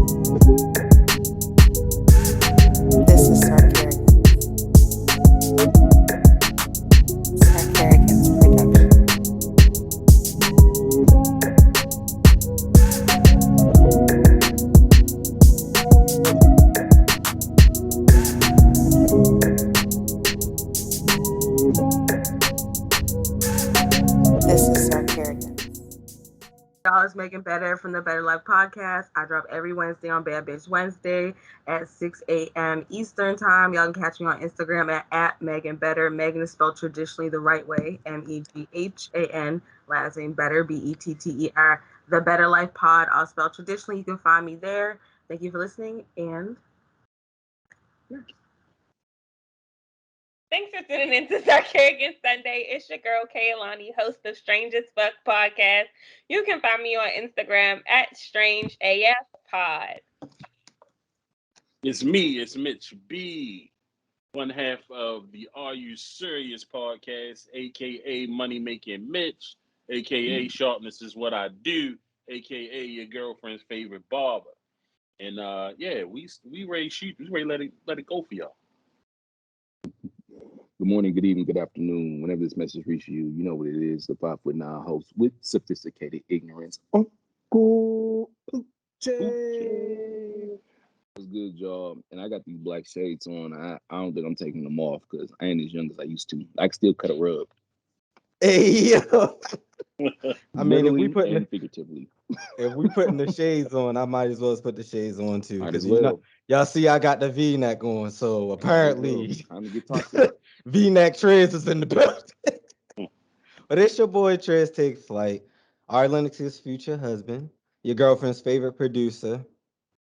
This is Sarcarrogance production. This is Sarcarrogance. Y'all, it's Megan Better from the Better Life Podcast. I drop every Wednesday on Bad Bitch Wednesday at 6 a.m. Eastern Time. Y'all can catch me on Instagram at Megan Better. Megan is spelled traditionally the right way, Meghan. Last name Better, Better. The Better Life Pod, I'll spell traditionally. You can find me there. Thank you for listening, and yeah. Thanks for tuning in to Sarcarrogance Sunday. It's your girl, Kaylani, host of Strange as Fuck Podcast. You can find me on Instagram at StrangeAFPod. It's me, it's Mitch B, one half of the Are You Serious podcast, aka Money Making Mitch, aka Sharpness is What I Do, aka your girlfriend's favorite barber. And yeah, we ready to shoot, we ready to let it go for y'all. Good morning, good evening, good afternoon. Whenever this message reaches you, you know what it is. The 5'9" host with sophisticated ignorance. Uncle Poochie. What's good, y'all? And I got these black shades on. I don't think I'm taking them off because I ain't as young as I used to. I can still cut a rug. Hey, yo. I mean, Literally and figuratively. if we putting the shades on, I might as well put the shades on too. Might Because as well. y'all see, I got the V-neck on, so apparently Time to get toxic. V-neck Trez is in the building. But it's your boy Trez Take Flight, our Lennox's future husband, your girlfriend's favorite producer,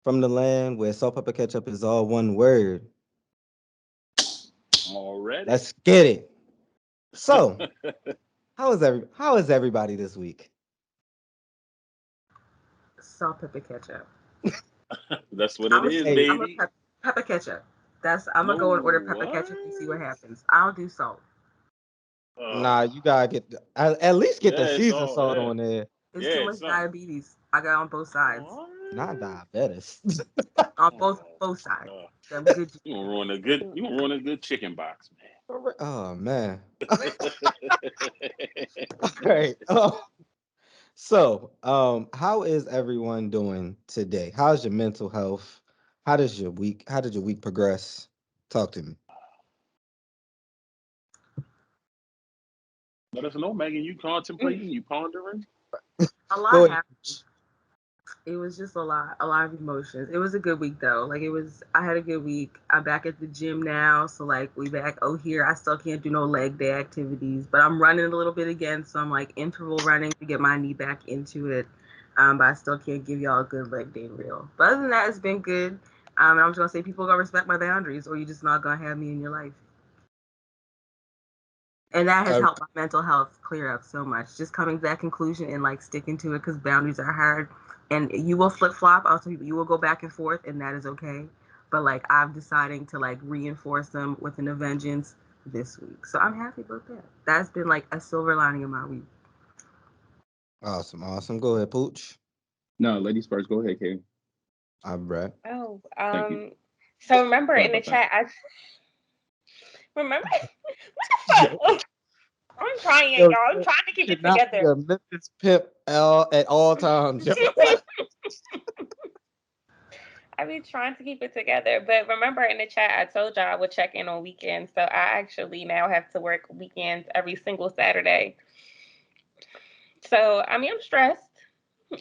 from the land where salt, pepper, ketchup is all one word. Already? Let's get it. So, how is everybody this week? Salt, pepper, ketchup. That's what it is, baby. Pepper ketchup. I'm gonna go and order pepper ketchup and see what happens. I don't do salt. Nah, you gotta get at least get the season salt on there. It's too much diabetes. I got on both sides. Not diabetes. On both sides. You gonna ruin a good chicken box, man. Oh man. All right. So, how is everyone doing today? How's your mental health? How did your week progress? Talk to me. Let us know, Megan. You contemplating? You pondering? A lot happened. It was just a lot of emotions. It was a good week though. I had a good week. I'm back at the gym now, so we back. Oh, here I still can't do no leg day activities, but I'm running a little bit again. So I'm interval running to get my knee back into it. But I still can't give y'all a good leg day reel. But other than that, it's been good. And I'm just gonna say people gonna respect my boundaries, or you just not gonna have me in your life. And that has helped my mental health clear up so much. Just coming to that conclusion and sticking to it, because boundaries are hard. And you will flip flop. Also, you will go back and forth, and that is okay. But I'm deciding to reinforce them with a vengeance this week. So I'm happy about that. That's been a silver lining of my week. Awesome. Go ahead, Pooch. No, ladies first. Go ahead, Kay. I'm right. Oh, Thank you. So remember in the chat, remember what the fuck? I'm trying, y'all. I'm trying to keep it together. A Memphis pimp at all times. I be trying to keep it together, but remember in the chat, I told y'all I would check in on weekends. So I actually now have to work weekends every single Saturday. So I'm stressed.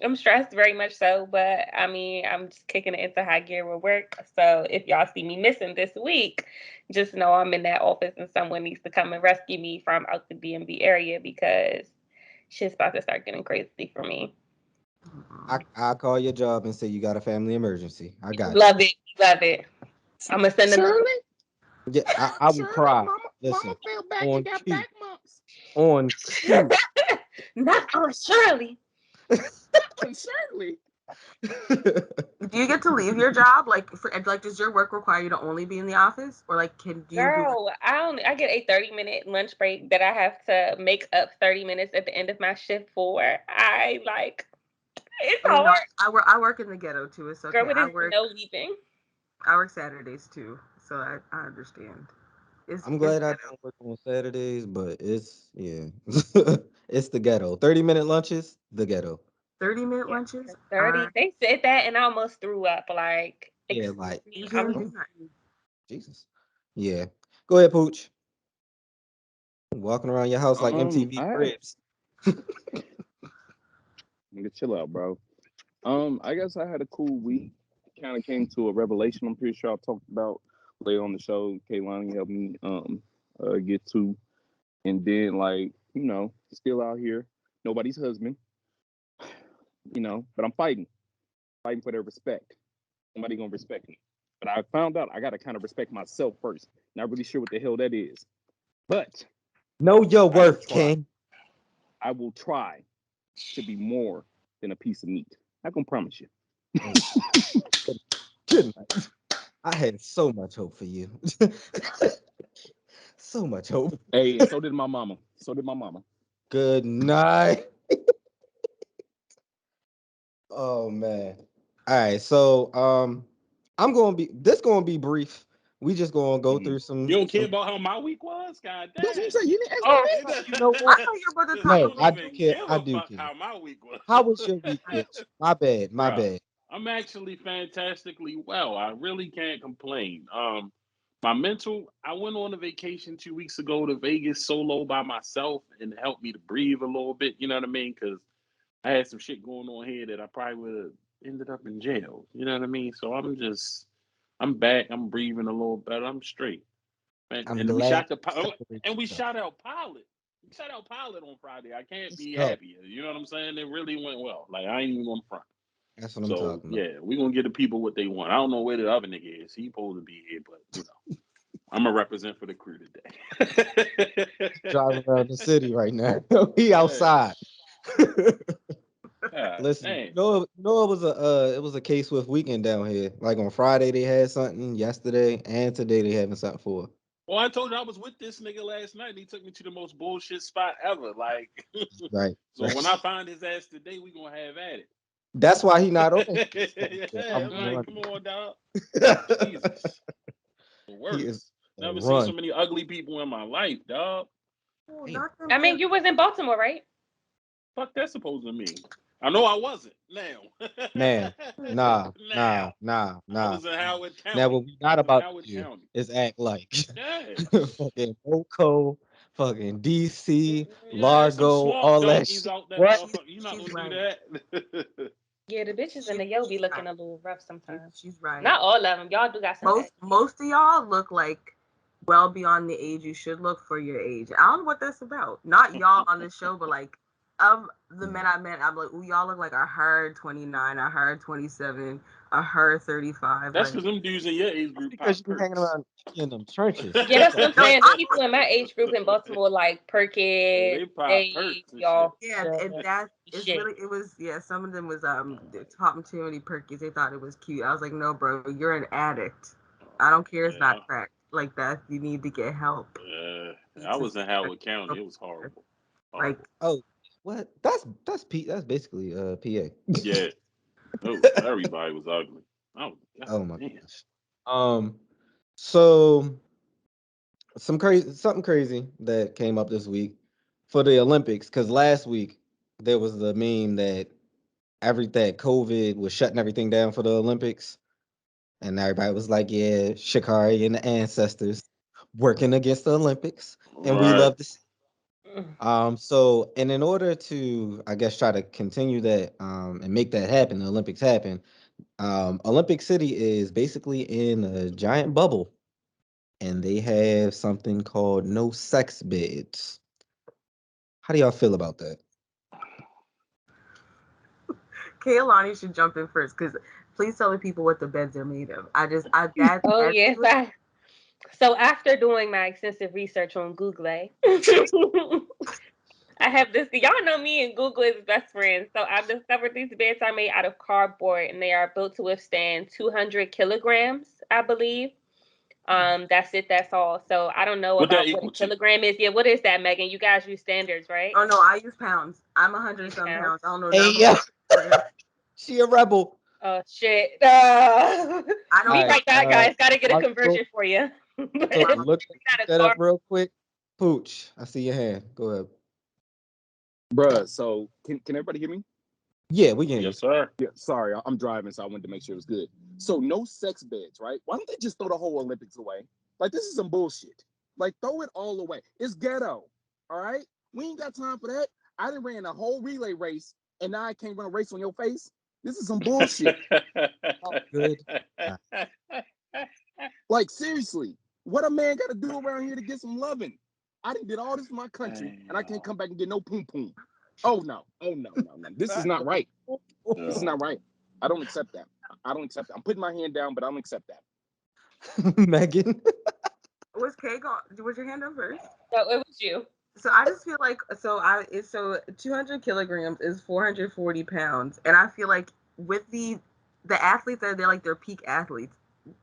I'm stressed very much so, but I'm just kicking it into high gear with work. So if y'all see me missing this week, just know I'm in that office and someone needs to come and rescue me from out the DMV area because shit's about to start getting crazy for me. I'll call your job and say you got a family emergency. I got Love it. I'm gonna send them. Shirley? Yeah, I will cry. Listen, Mama fell back. on You got cue. back months. On cue. Not on Shirley. Shirley. Do you get to leave your job? Does your work require you to only be in the office, or can you? Girl, I get a 30-minute lunch break that I have to make up 30 minutes at the end of my shift for. It's I mean, no, hard. I work in the ghetto too. It's okay. Girl, it is no leaving. I work Saturdays too, so I understand. I'm It's glad I ghetto. don't work on Saturdays, but it's yeah, it's the ghetto. 30-minute lunches, the ghetto. 30-minute Yeah, lunches 30. are They said that and I almost threw up. Like, Yeah, excuse like me. I was usually oh, not. Jesus. Yeah, go ahead, Pooch. Walking around your house like MTV I Cribs. nigga, chill out, bro. I guess I had a cool week. Kind of came to a revelation. I'm pretty sure I talked about later on the show. Kaylani helped me get to, and then like still out here, nobody's husband, but I'm fighting for their respect. Somebody gonna respect me. But I found out I gotta kind of respect myself first. Not really sure what the hell that is, but Know your I will worth, try. King. I will try to be more than a piece of meat. I can promise you. Oh, good night. I had so much hope for you. So much hope. Hey, and so did my mama. So did my mama. Good night. Oh man. All right, so gonna be brief. We just gonna go Mhm. through You don't care some about how my week was? God That's what I'm damn. saying. You didn't ask me Oh, that. You You know I what? thought you were about to talk No, don't I about do even care. give I a do fuck care. how my week was. How was your week, Right. bitch? My bad. My Bruh, bad. I'm actually fantastically well. I really can't complain. My mental, I went on a vacation 2 weeks ago to Vegas solo by myself and it helped me to breathe a little bit, you know what I mean? Because I had some shit going on here that I probably would have ended up in jail, you know what I mean? So I'm back, I'm breathing a little better, I'm straight. I'm And we glad shot the you pilot, celebrate and we yourself. shot out pilot. We shot out pilot on Friday. I can't Let's be go. happier. You know what I'm saying? It really went well. Like I ain't even on the front. That's what I'm So talking about. yeah, we gonna get the people what they want. I don't know where the other nigga is. He supposed to be here, but I'm gonna represent for the crew today. Driving around the city right now. We Yeah. outside. God Listen, damn. it was a K Swift weekend down here. Like on Friday they had something, yesterday and today they having something for. Well, I told you I was with this nigga last night. He took me to the most bullshit spot ever. Like, Right. so Right. when I find his ass today, we gonna have at That's why he not on it. here. Yeah, I'm I'm like, mm. come on, dog. running. Jesus, the He is worst. a Never seen so run. many ugly people in my life, dog. Oh, Damn. not them I mean, damn. you was in Baltimore, right? Fuck that's supposed to mean. I know I wasn't. Now, Man, nah, now nah, nah, I nah, was in nah. Howard Now County. what we I not was in about Howard to do County. is act like Yeah, fucking Moco, fucking DC, yeah. Some Largo, swamp all that donkeys shit. out that What? motherfucker. You're not She's gonna do right. that. Yeah, the bitches in She, the yo be she's looking right. a little rough sometimes. She's right. Not all of them. Y'all do got some bad. Most of y'all look like well beyond the age you should look for your age. I don't know what that's about. Not y'all on the show, but like of the men I met, I'm like, ooh, y'all look like a her 29, a her 27, a her 35. That's Like, because them dudes in your age That's group because pop you be hanging perks. around in them trenches. Yeah, That's that's why. what I'm no, saying. The people in my age group in Baltimore, like Yeah, Perkins, they pop Dave, perks and shit. y'all. yeah, The that it's shit. really it was yeah. Some of them was Tom too many perkies. They thought it was cute. I was like, no, bro, you're an addict. I don't care. It's Yeah, not crack like that. You need to get help. yeah. You need I to was in Howard County. It was horrible. like Horrible. Oh, what? That's basically PA. Yeah, it was, everybody was ugly. Oh, god Oh my damn. gosh. Um, so something crazy that came up this week for the Olympics, because last week there was the meme that COVID was shutting everything down for the Olympics, and everybody was like, "Yeah, Shikari and the ancestors working against the Olympics," and we Right. love to see. So and in order to, I guess, try to continue that and make that happen, the Olympics happen. Olympic City is basically in a giant bubble, and they have something called no sex beds. How do y'all feel about that? Kaylani should jump in first because please tell the people what the beds are made of. I that Oh that yes, so after doing my extensive research on Google, I have this. Y'all know me and Google is best friends. So I discovered these beds are made out of cardboard and they are built to withstand 200 kilograms, I believe. That's it. That's all. So I don't know What that about what a equal to? kilogram is. Yeah, what is that, Megan? You guys use standards, right? Oh no, I use pounds. I'm You 100 use some pounds. pounds. I don't know Hey, nothing yeah. about grams. She a rebel. Oh shit. I Be don't. All right. like that, guys. Gotta get a I'll go- conversion for you. So Got look a that car. up real quick. Pooch, I see your hand. Go ahead. Bruh, so can everybody hear me? Yeah, we can hear you. Yes, sir. Yeah, sorry, I'm driving, so I wanted to make sure it was good. So no sex beds, right? Why don't they just throw the whole Olympics away? Like this is some bullshit. Like throw it all away. It's ghetto. All right, we ain't got time for that. I done ran a whole relay race, and now I can't run a race on your face. This is some bullshit. Good. Like seriously, what a man got to do around here to get some loving? I done did all this for my country, and I can't come back and get no poom poom. Oh no, oh no, no, no. This is not right. This is not right. I don't accept that. I don't accept that. I'm putting my hand down, but I don't accept that. Megan. Was Kay gone? Was your hand up first? No, it was you. So I just feel like so 200 kilograms is 440 pounds, and I feel like with the athletes that they're like their peak athletes,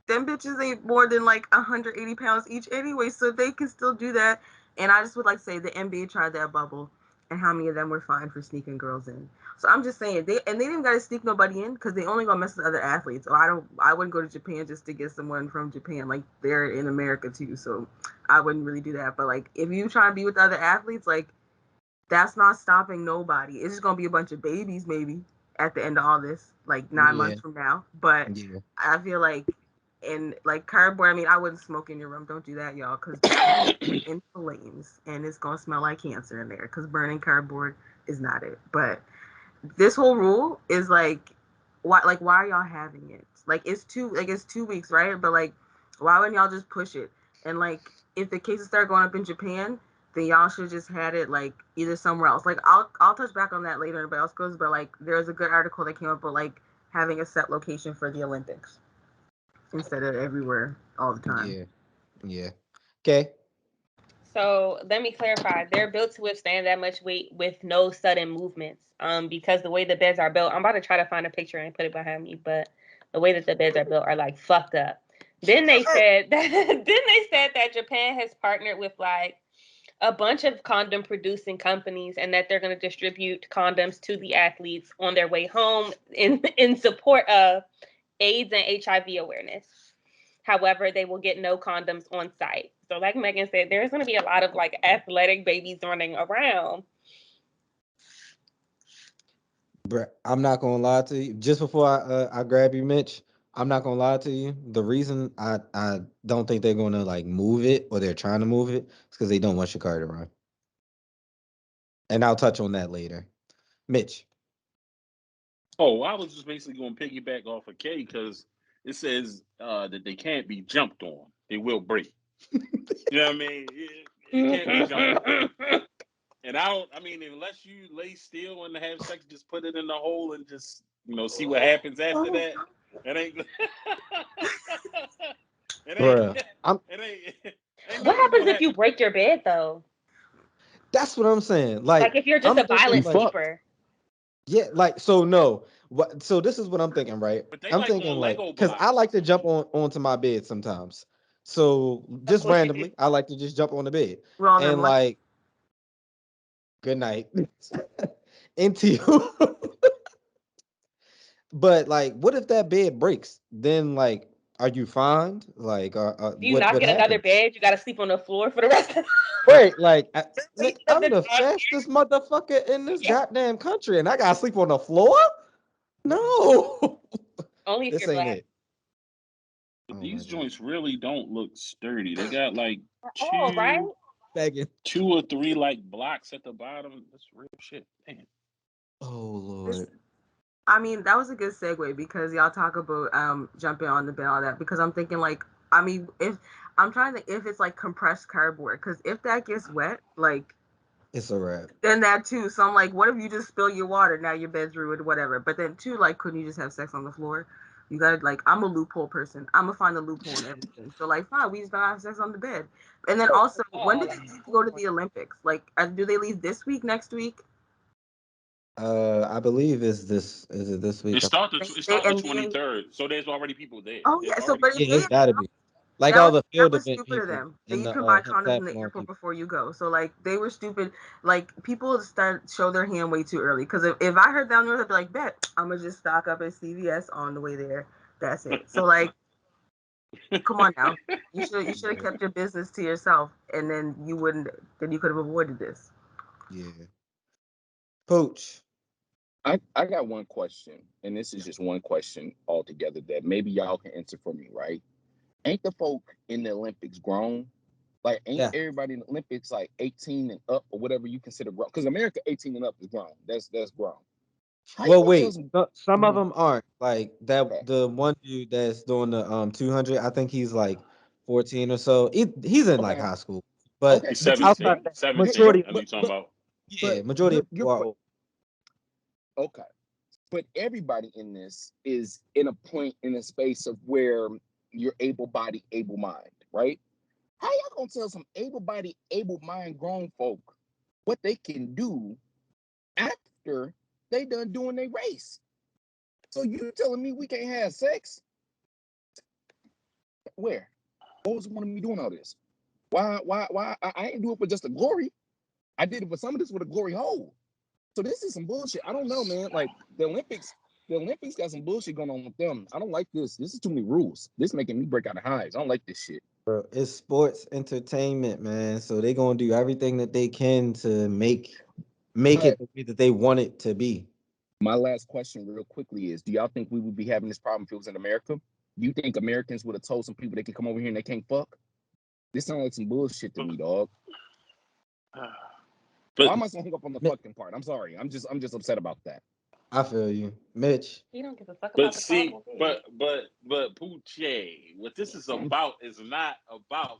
them bitches ain't more than like 180 pounds each anyway, so they can still do that. And I just would like to say the NBA tried that bubble, and how many of them were fined for sneaking girls in. So I'm just saying they didn't got to sneak nobody in because they only gonna mess with other athletes. Or I wouldn't go to Japan just to get someone from Japan, like they're in America too, so I wouldn't really do that. But like if you try to be with other athletes, like that's not stopping nobody. It's just gonna be a bunch of babies maybe at the end of all this, like 9 months from now. But Yeah. I feel like in like cardboard, I mean, I wouldn't smoke in your room. Don't do that, y'all, because in flames and it's gonna smell like cancer in there. Because burning cardboard is not it. But this whole rule is like, why are y'all having it? Like it's 2 weeks, right? But like, why wouldn't y'all just push it? And like, if the cases start going up in Japan, then y'all should just had it like either somewhere else. Like I'll touch back on that later in else goes, but like there's a good article that came up about like having a set location for the Olympics instead of everywhere all the time. Yeah. Yeah. Okay. So let me clarify. They're built to withstand that much weight with no sudden movements. Because the way the beds are built, I'm about to try to find a picture and put it behind me, but the way that the beds are built are like fucked up. Then they said that Japan has partnered with like a bunch of condom producing companies and that they're going to distribute condoms to the athletes on their way home in support of AIDS and HIV awareness. However, they will get no condoms on site. So, like Megan said, there's going to be a lot of like athletic babies running around. Bruh, I'm not gonna lie to you. Just before I grab you, Mitch, I'm not gonna lie to you. The reason I don't think they're gonna like move it or they're trying to move it is because they don't want Chicago to run. And I'll touch on that later. Mitch. Oh, I was just basically going to piggyback off of Kay because it says that they can't be jumped on. They will break. You know what I mean? It can't be jumped on. And I mean, unless you lay still and have sex, just put it in the hole and just, see what happens after that. It ain't. it Bruh. ain't. I'm Ain't What nothing happens gonna if you happen. break your bed though? That's what I'm saying. Like if you're just I'm a thinking You violent like, fucked. sleeper. yeah, like so no. What so this is what I'm thinking, right? But they I'm like thinking on like Lego because I blocks. like to jump onto my bed sometimes. So Of just course you do. randomly, I like to just jump on the bed. Well, then And what? like, good night. Into you. But like, what if that bed breaks? Then like, are you fined? Like, Do you what not get another happens? bed? You got to sleep on the floor for the rest of Right, like, the I'm the the time. fastest motherfucker in this Yeah. goddamn country, and I gotta sleep on the floor? No, Only if this you're ain't black. it. But Oh my these god, joints really don't look sturdy. They got like Oh, right. two, Megan. 2 or 3 like blocks at the bottom. That's real shit. Damn. Oh This, lord. I mean, that was a good segue because y'all talk about jumping on the bed all that because I'm thinking like I mean if I'm trying to if it's like compressed cardboard because if that gets wet like It's a wrap. then that too. So I'm like, what if you just spill your water? Now your bed's ruined, whatever. But then too, like, couldn't you just have sex on the floor? You gotta like, I'm a loophole person. I'm gonna find a loophole in everything. So like, fine, we just gonna have sex on the bed. And then also, when do they leave to go to the Olympics? Like, do they leave this week, next week? I believe is this is it this week? It start the They, it they start the and then 23rd. So there's already people there. oh There's yeah. So already but Yeah, people if it's they gotta be. Like all the that field was event stupid of people them. That and you the can buy condoms in the heptathlon airport people. before you go. So like they were stupid. Like people show their hand way too early. Because if I heard that news, I'd be like, bet I'm gonna just stock up at CVS on the way there. That's it. So like, come on now. You should have kept your business to yourself, and then you could have avoided this. Yeah. Pooch. I got one question, and this is just one question altogether that maybe y'all can answer for me, right? Ain't the folk in the Olympics grown? Like, ain't Yeah. everybody in the Olympics like 18 and up or whatever you consider grown? Because America 18 and up is grown. That's grown. How you Well, gonna tell wait. some? Some of them aren't like that. Okay, The one dude that's doing the 200, I think he's like 14 or so. He's in like okay, high school, but okay. He's But outside of 17. that, 17. majority, I know you're talking about. yeah, majority of you're people are old. okay. But everybody in this is in a point in a space of where you're able-bodied, able-mind, right? How y'all gonna tell some able-bodied, able-mind grown folk what they can do after they done doing their race? So you telling me we can't have sex? Where? What was the point of me doing all this? Why? I ain't do it for just the glory. I did it for some of this with a glory hole. So this is some bullshit. I don't know, man. Like the Olympics got some bullshit going on with them. I don't like this. This is too many rules. This making me break out of hives. I don't like this shit. Bro, it's sports entertainment, man. So they gonna do everything that they can to make But it the way that they want it to be. my last question, real quickly, is: do y'all think we would be having this problem if it was in America? Do you think Americans would have told some people they can come over here and they can't fuck? This sounds like some bullshit to me, dog. Why But am I so hung up on the Mi- fucking part? I'm sorry. I'm just upset about that. I feel you, Mitch. You don't give a fuck but about the see, problem, do you? but Poochie, what this is about is not about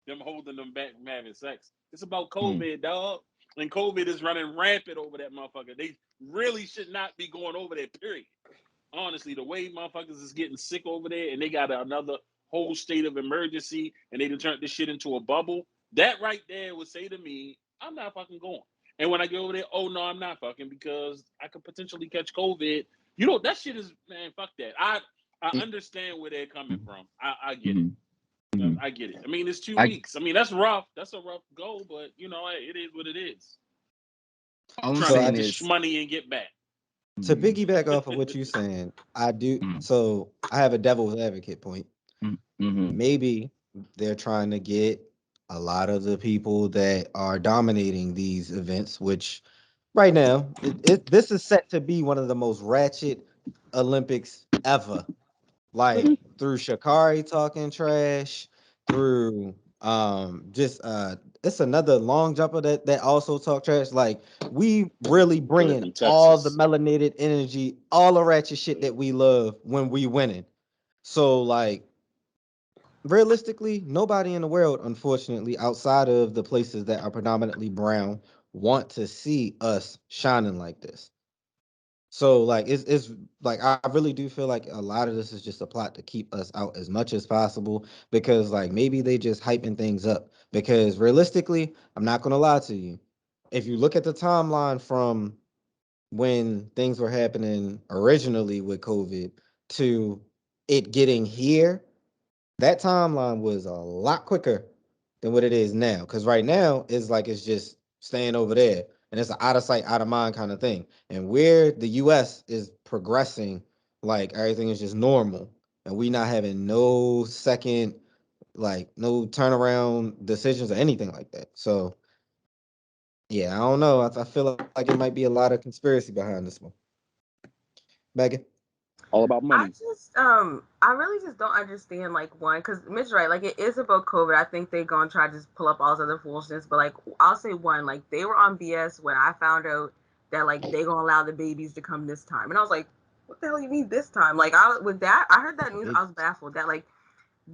them holding them back from having sex. It's about COVID, dog. And COVID is running rampant over that motherfucker. They really should not be going over there, period. Honestly, the way motherfuckers is getting sick over there and they got another whole state of emergency and they done turned this shit into a bubble, that right there would say to me, I'm not fucking going. And when I go over there, oh no, I'm not fucking because I could potentially catch COVID. You know, that shit is, man, fuck that. I understand where they're coming from. I get it. I get it. I mean, it's 2 weeks. I mean, that's rough. That's a rough goal, but you know, it is what it is. All I'm Trying to So I get saying this is, money and get back. to piggyback off of what you're saying, I do. So I have a devil's advocate point. Maybe they're trying to get a lot of the people that are dominating these events, which right now this is set to be one of the most ratchet Olympics ever. Like through Shakari talking trash, through just it's another long jumper that also talk trash. Like we really They're bringing from all the Texas. melanated energy, all the ratchet shit that we love when we winning. So like realistically, nobody in the world, unfortunately, outside of the places that are predominantly brown, want to see us shining like this. So like it's like I really do feel like a lot of this is just a plot to keep us out as much as possible because like maybe they just hyping things up because realistically, I'm not gonna lie to you. If you look at the timeline from when things were happening originally with COVID to it getting here, that timeline was a lot quicker than what it is now. Because right now it's like it's just staying over there, and it's an out of sight, out of mind kind of thing. And where the U.S. is progressing, like everything is just normal, and we not having no second, like no turnaround decisions or anything like that. So yeah, I don't know. I feel like it might be a lot of conspiracy behind this one. Megan. all about I money. just I really just don't understand like one because Mitch right like it is about COVID. I think they gonna try to just pull up all this other foolishness, but like I'll say one like they were on BS when I found out that like they gonna allow the babies to come this time, and I was like, what the hell you mean this time? Like I heard that news, I was baffled that like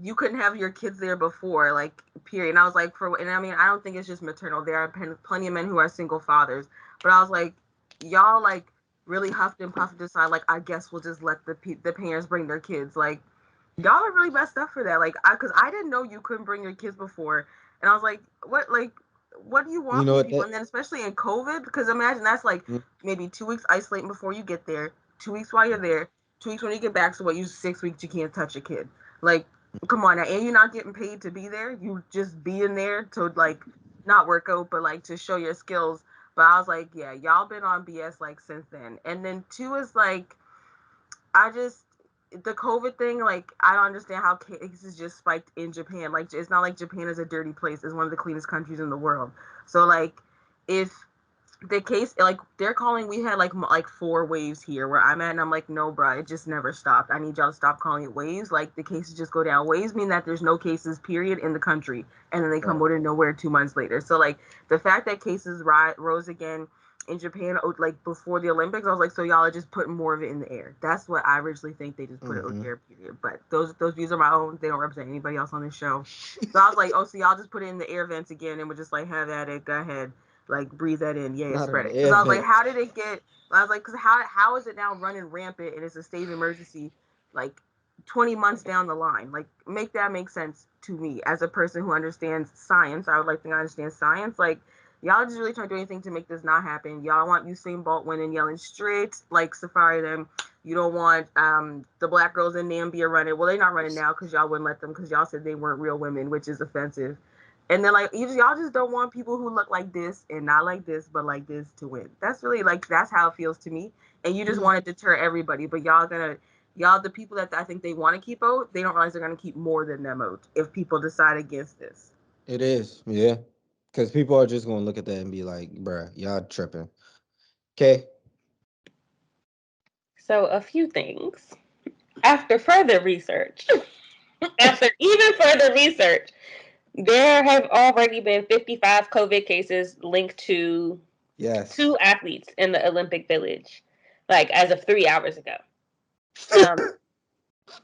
you couldn't have your kids there before like period, and I was like and I mean I don't think it's just maternal. There are plenty of men who are single fathers, but I was like y'all like really huffed and puffed decide like I guess we'll just let the parents bring their kids. Like y'all are really messed up for that. Like because I didn't know you couldn't bring your kids before, and I was like what do you You want know from what people? that? And then especially in COVID, because imagine that's like Mm, maybe 2 weeks isolating before you get there, 2 weeks while you're there, 2 weeks when you get back. So what? You 6 weeks you can't touch a kid. Like Come on now, and you're not getting paid to be there. You just being there to like not work out, but like to show your skills. But I was like, yeah, y'all been on BS like since then. And then two is like, I just the COVID thing. Like, I don't understand how cases just spiked in Japan. Like, it's not like Japan is a dirty place. It's one of the cleanest countries in the world. So like, if the case like they're calling we had like 4 waves here where I'm at, and I'm like, no, bro, it just never stopped. I need y'all to stop calling it waves. Like, the cases just go down. Waves mean that there's no cases period in the country, and then they come Right. out of nowhere 2 months later. So like, the fact that cases rose again in Japan like before the Olympics, I was like, so y'all are just putting more of it in the air. That's what I originally think. They just put it out Mm-hmm. there period. But those views are my own. They don't represent anybody else on this show. So I was like, oh, so y'all just put it in the air vents again, and we're just like, have at it, go ahead, like breathe that in, yeah, Not spread an it. Because I was like, event. how did it get? I was like, because how is it now running rampant and it's a state of emergency, like 20 months down the line? Like, make that make sense to me as a person who understands science. I would like to understand science. Like, y'all just really trying to do anything to make this not happen. Y'all want Usain Bolt winning, yelling straight like Safari them. You don't want the black girls in Nambia running. Well, they're not running now because y'all wouldn't let them because y'all said they weren't real women, which is offensive. And then like, y'all just don't want people who look like this and not like this, but like this to win. That's really like, that's how it feels to me. And you just Yeah, want to deter everybody, but the people that I think they want to keep out, they don't realize they're gonna keep more than them out if people decide against this. it is. Yeah. Because people are just going to look at that and be like, bruh, y'all tripping. Okay. So a few things. After further research, after even further research, there have already been 55 COVID cases linked to Yes. 2 athletes in the Olympic Village, like as of 3 hours ago. Um,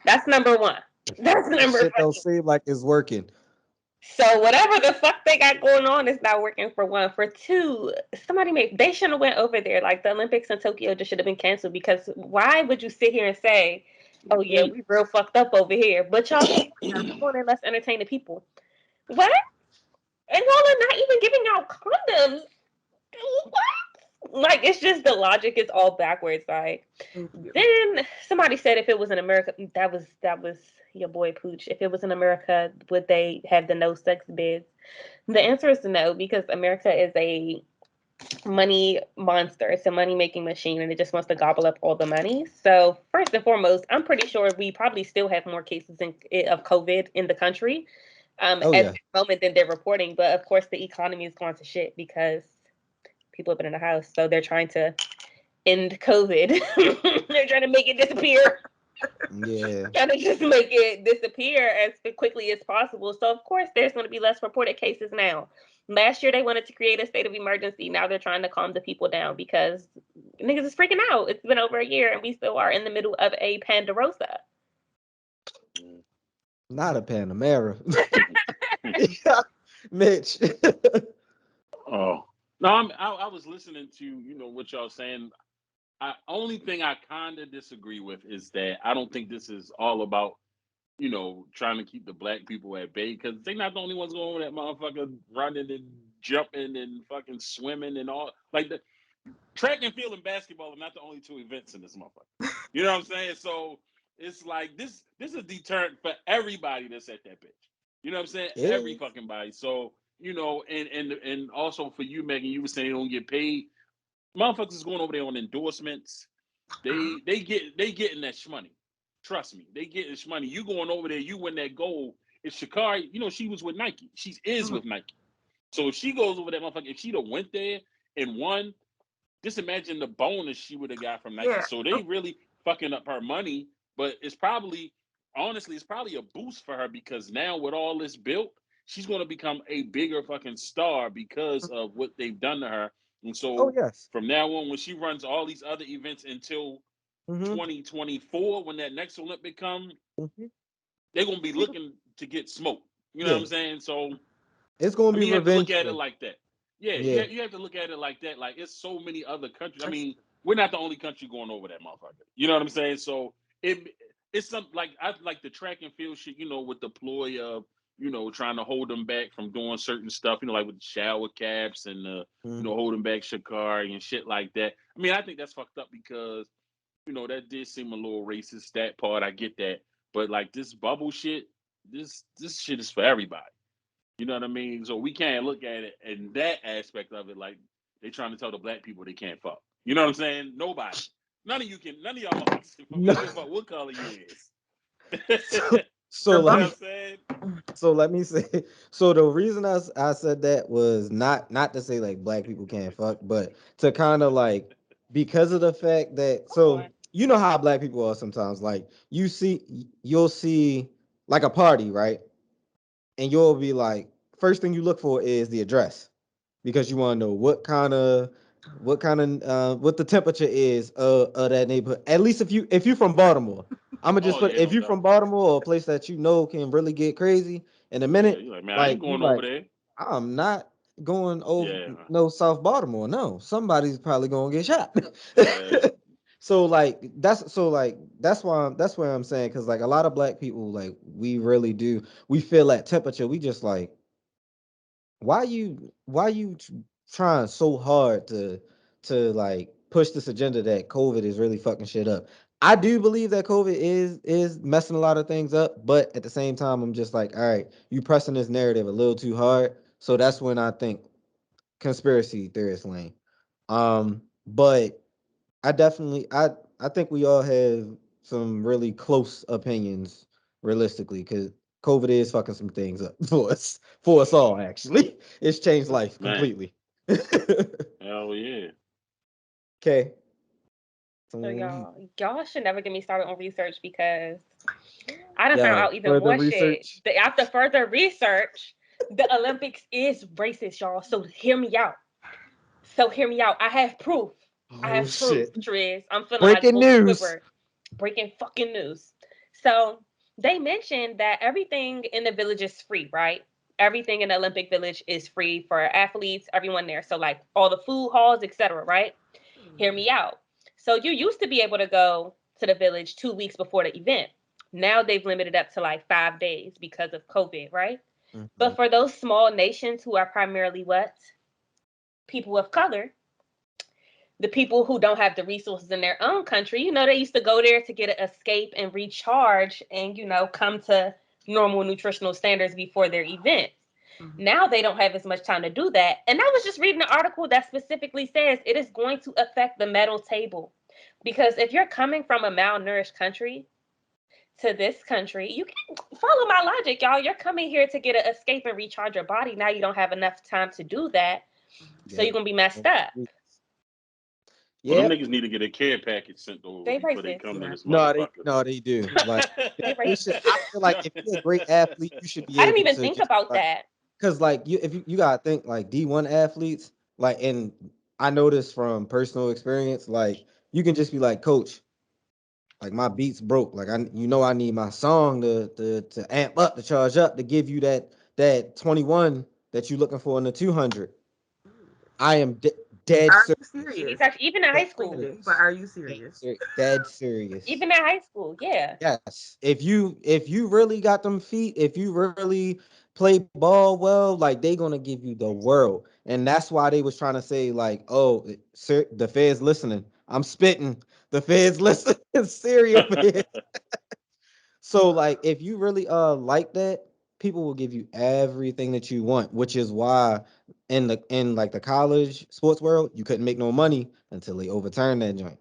that's number one. That's That number shit don't fucking. seem like it's working. So whatever the fuck they got going on is not working for one. For two, they shouldn't have went over there. Like, the Olympics in Tokyo just should have been canceled, because why would you sit here and say, oh yeah, we real fucked up over here, but y'all can't come on and let's entertain the people. What? And y'all are not even giving out condoms. What? Like, it's just, the logic is all backwards. Like, Thank you. then somebody said, if it was in America, that was your boy Pooch. If it was in America, would they have the no sex bids? The answer is no, because America is a money monster. It's a money making machine, and it just wants to gobble up all the money. So first and foremost, I'm pretty sure we probably still have more cases of COVID in the country Oh, at yeah. this moment than they're reporting. But of course, the economy is going to shit because people have been in the house, so they're trying to end COVID. They're trying to make it disappear. Yeah. Trying to just make it disappear as quickly as possible. So of course there's going to be less reported cases now. Last year they wanted to create a state of emergency. Now they're trying to calm the people down because niggas is freaking out. It's been over a year and we still are in the middle of a pandarosa. Not a Panamera. Yeah. Mitch. Oh no, I was listening to what y'all saying. Only thing I kind of disagree with is that I don't think this is all about trying to keep the black people at bay, because they're not the only ones going over that motherfucker running and jumping and fucking swimming and all. Like, the track and field and basketball are not the only 2 events in this motherfucker. You know what I'm saying? So it's like this is a deterrent for everybody that's at that bitch. You know what I'm saying? It Every is. fucking body. So and also for you, Megan, you were saying they don't get paid. Motherfuckers is going over there on endorsements. They getting that shmoney. Trust me, they getting shmoney. You going over there, you win that gold. If Shakari, she was with Nike. She is with Nike. So if she goes over that motherfucker, if she'd have went there and won, just imagine the bonus she would have got from Nike. Yeah. So they really fucking up her money, but honestly, it's probably a boost for her, because now with all this built, she's going to become a bigger fucking star because of what they've done to her. And Oh, so yes. from now on, when she runs all these other events until Mm-hmm. 2024, when that next Olympic come, Mm-hmm. they're going to be looking to get smoked. You know what Yeah. I'm saying? So It's going I to be mean, you have to look revenge at it tour. like that. Yeah, Yeah. you have to look at it like that. Like, it's so many other countries. I That's mean, we're not the only country going over that motherfucker. You know what I'm saying? So it's something like, I like the track and field shit. With the ploy of trying to hold them back from doing certain stuff. Like with the shower caps and Mm-hmm. holding back Shakari and shit like that. I mean, I think that's fucked up, because that did seem a little racist. That part, I get that, but like this bubble shit, this shit is for everybody. You know what I mean? So we can't look at it in that aspect of it like they trying to tell the black people they can't fuck. You know what I'm saying? Nobody. None of y'all motherfuckers can fuck. We No. don't give a fuck what color you is. So, so You know let what me I'm saying? so let me say. So the reason I said that was not to say like black people can't fuck, but to kind of like because of the fact that Come on. you know how black people are sometimes. Like you'll see like a party, right? And you'll be like, first thing you look for is the address because you want to know what the temperature is of that neighborhood. At least if you from Baltimore, I'm gonna just Oh put yeah, if no you from doubt. Baltimore or a place that you know can really get crazy in a Yeah, minute, you like, man, I ain't like you going over like there. I'm not going over Yeah. no South Baltimore. No, somebody's probably gonna get shot. Yeah. So like that's where I'm saying because like a lot of black people like we really do we feel that temperature we just like why you trying so hard to like push this agenda that COVID is really fucking shit up. I do believe that COVID is messing a lot of things up, but at the same time, I'm just like, all right, you pressing this narrative a little too hard. So that's when I think conspiracy theorist lane. But I definitely I think we all have some really close opinions realistically because COVID is fucking some things up for us all actually. It's changed life Man. completely. Hell yeah. Okay. So So y'all should never get me started on research because I done found yo, out even further more shit. research. After further research, the Olympics is racist, y'all. So hear me out. I have proof. I Oh have proof, shit. Triz. I'm feeling like Breaking Wilson news. Squidward. Breaking fucking news. So they mentioned that everything in the village is free, right? Everything in the Olympic Village is free for athletes, everyone there. So like all the food halls, etc., right? Hear me out. So you used to be able to go to the village 2 weeks before the event. Now they've limited up to like 5 days because of COVID, right? But Mhm. for those small nations who are primarily what? People of color, the people who don't have the resources in their own country, they used to go there to get an escape and recharge and, come to normal nutritional standards before their events. Mhm. Now they don't have as much time to do that. And I was just reading an article that specifically says it is going to affect the medal table. Because if you're coming from a malnourished country to this country, you can follow my logic, y'all. You're coming here to get an escape and recharge your body. Now you don't have enough time to do that. So Yep. you're going to be messed up. Well, them Yep. niggas need to get a care package sent over They before they racist. come to Yeah. this No, motherfucker. they do. Like They they racist. should I feel like if you're a great athlete, you should be I didn't able even to think just about like that. because like you gotta think like D1 athletes, like and I know this from personal experience, like you can just be like, coach, like my beats broke. Like I need my song to amp up, to charge up, to give you that 21 that you looking for in the 200. I am dead Are you serious. He's serious? actually even in Dead high school. But serious. are you serious? Dead serious. Even in high school, yeah. Yes. If you really got them feet, if you really play ball well, like they gonna give you the world. And that's why they was trying to say, like, oh, sir, the feds listening. I'm spitting. The feds listening. Serious man. So like if you really like that, people will give you everything that you want, which is why in like the college sports world, you couldn't make no money until they overturned that joint.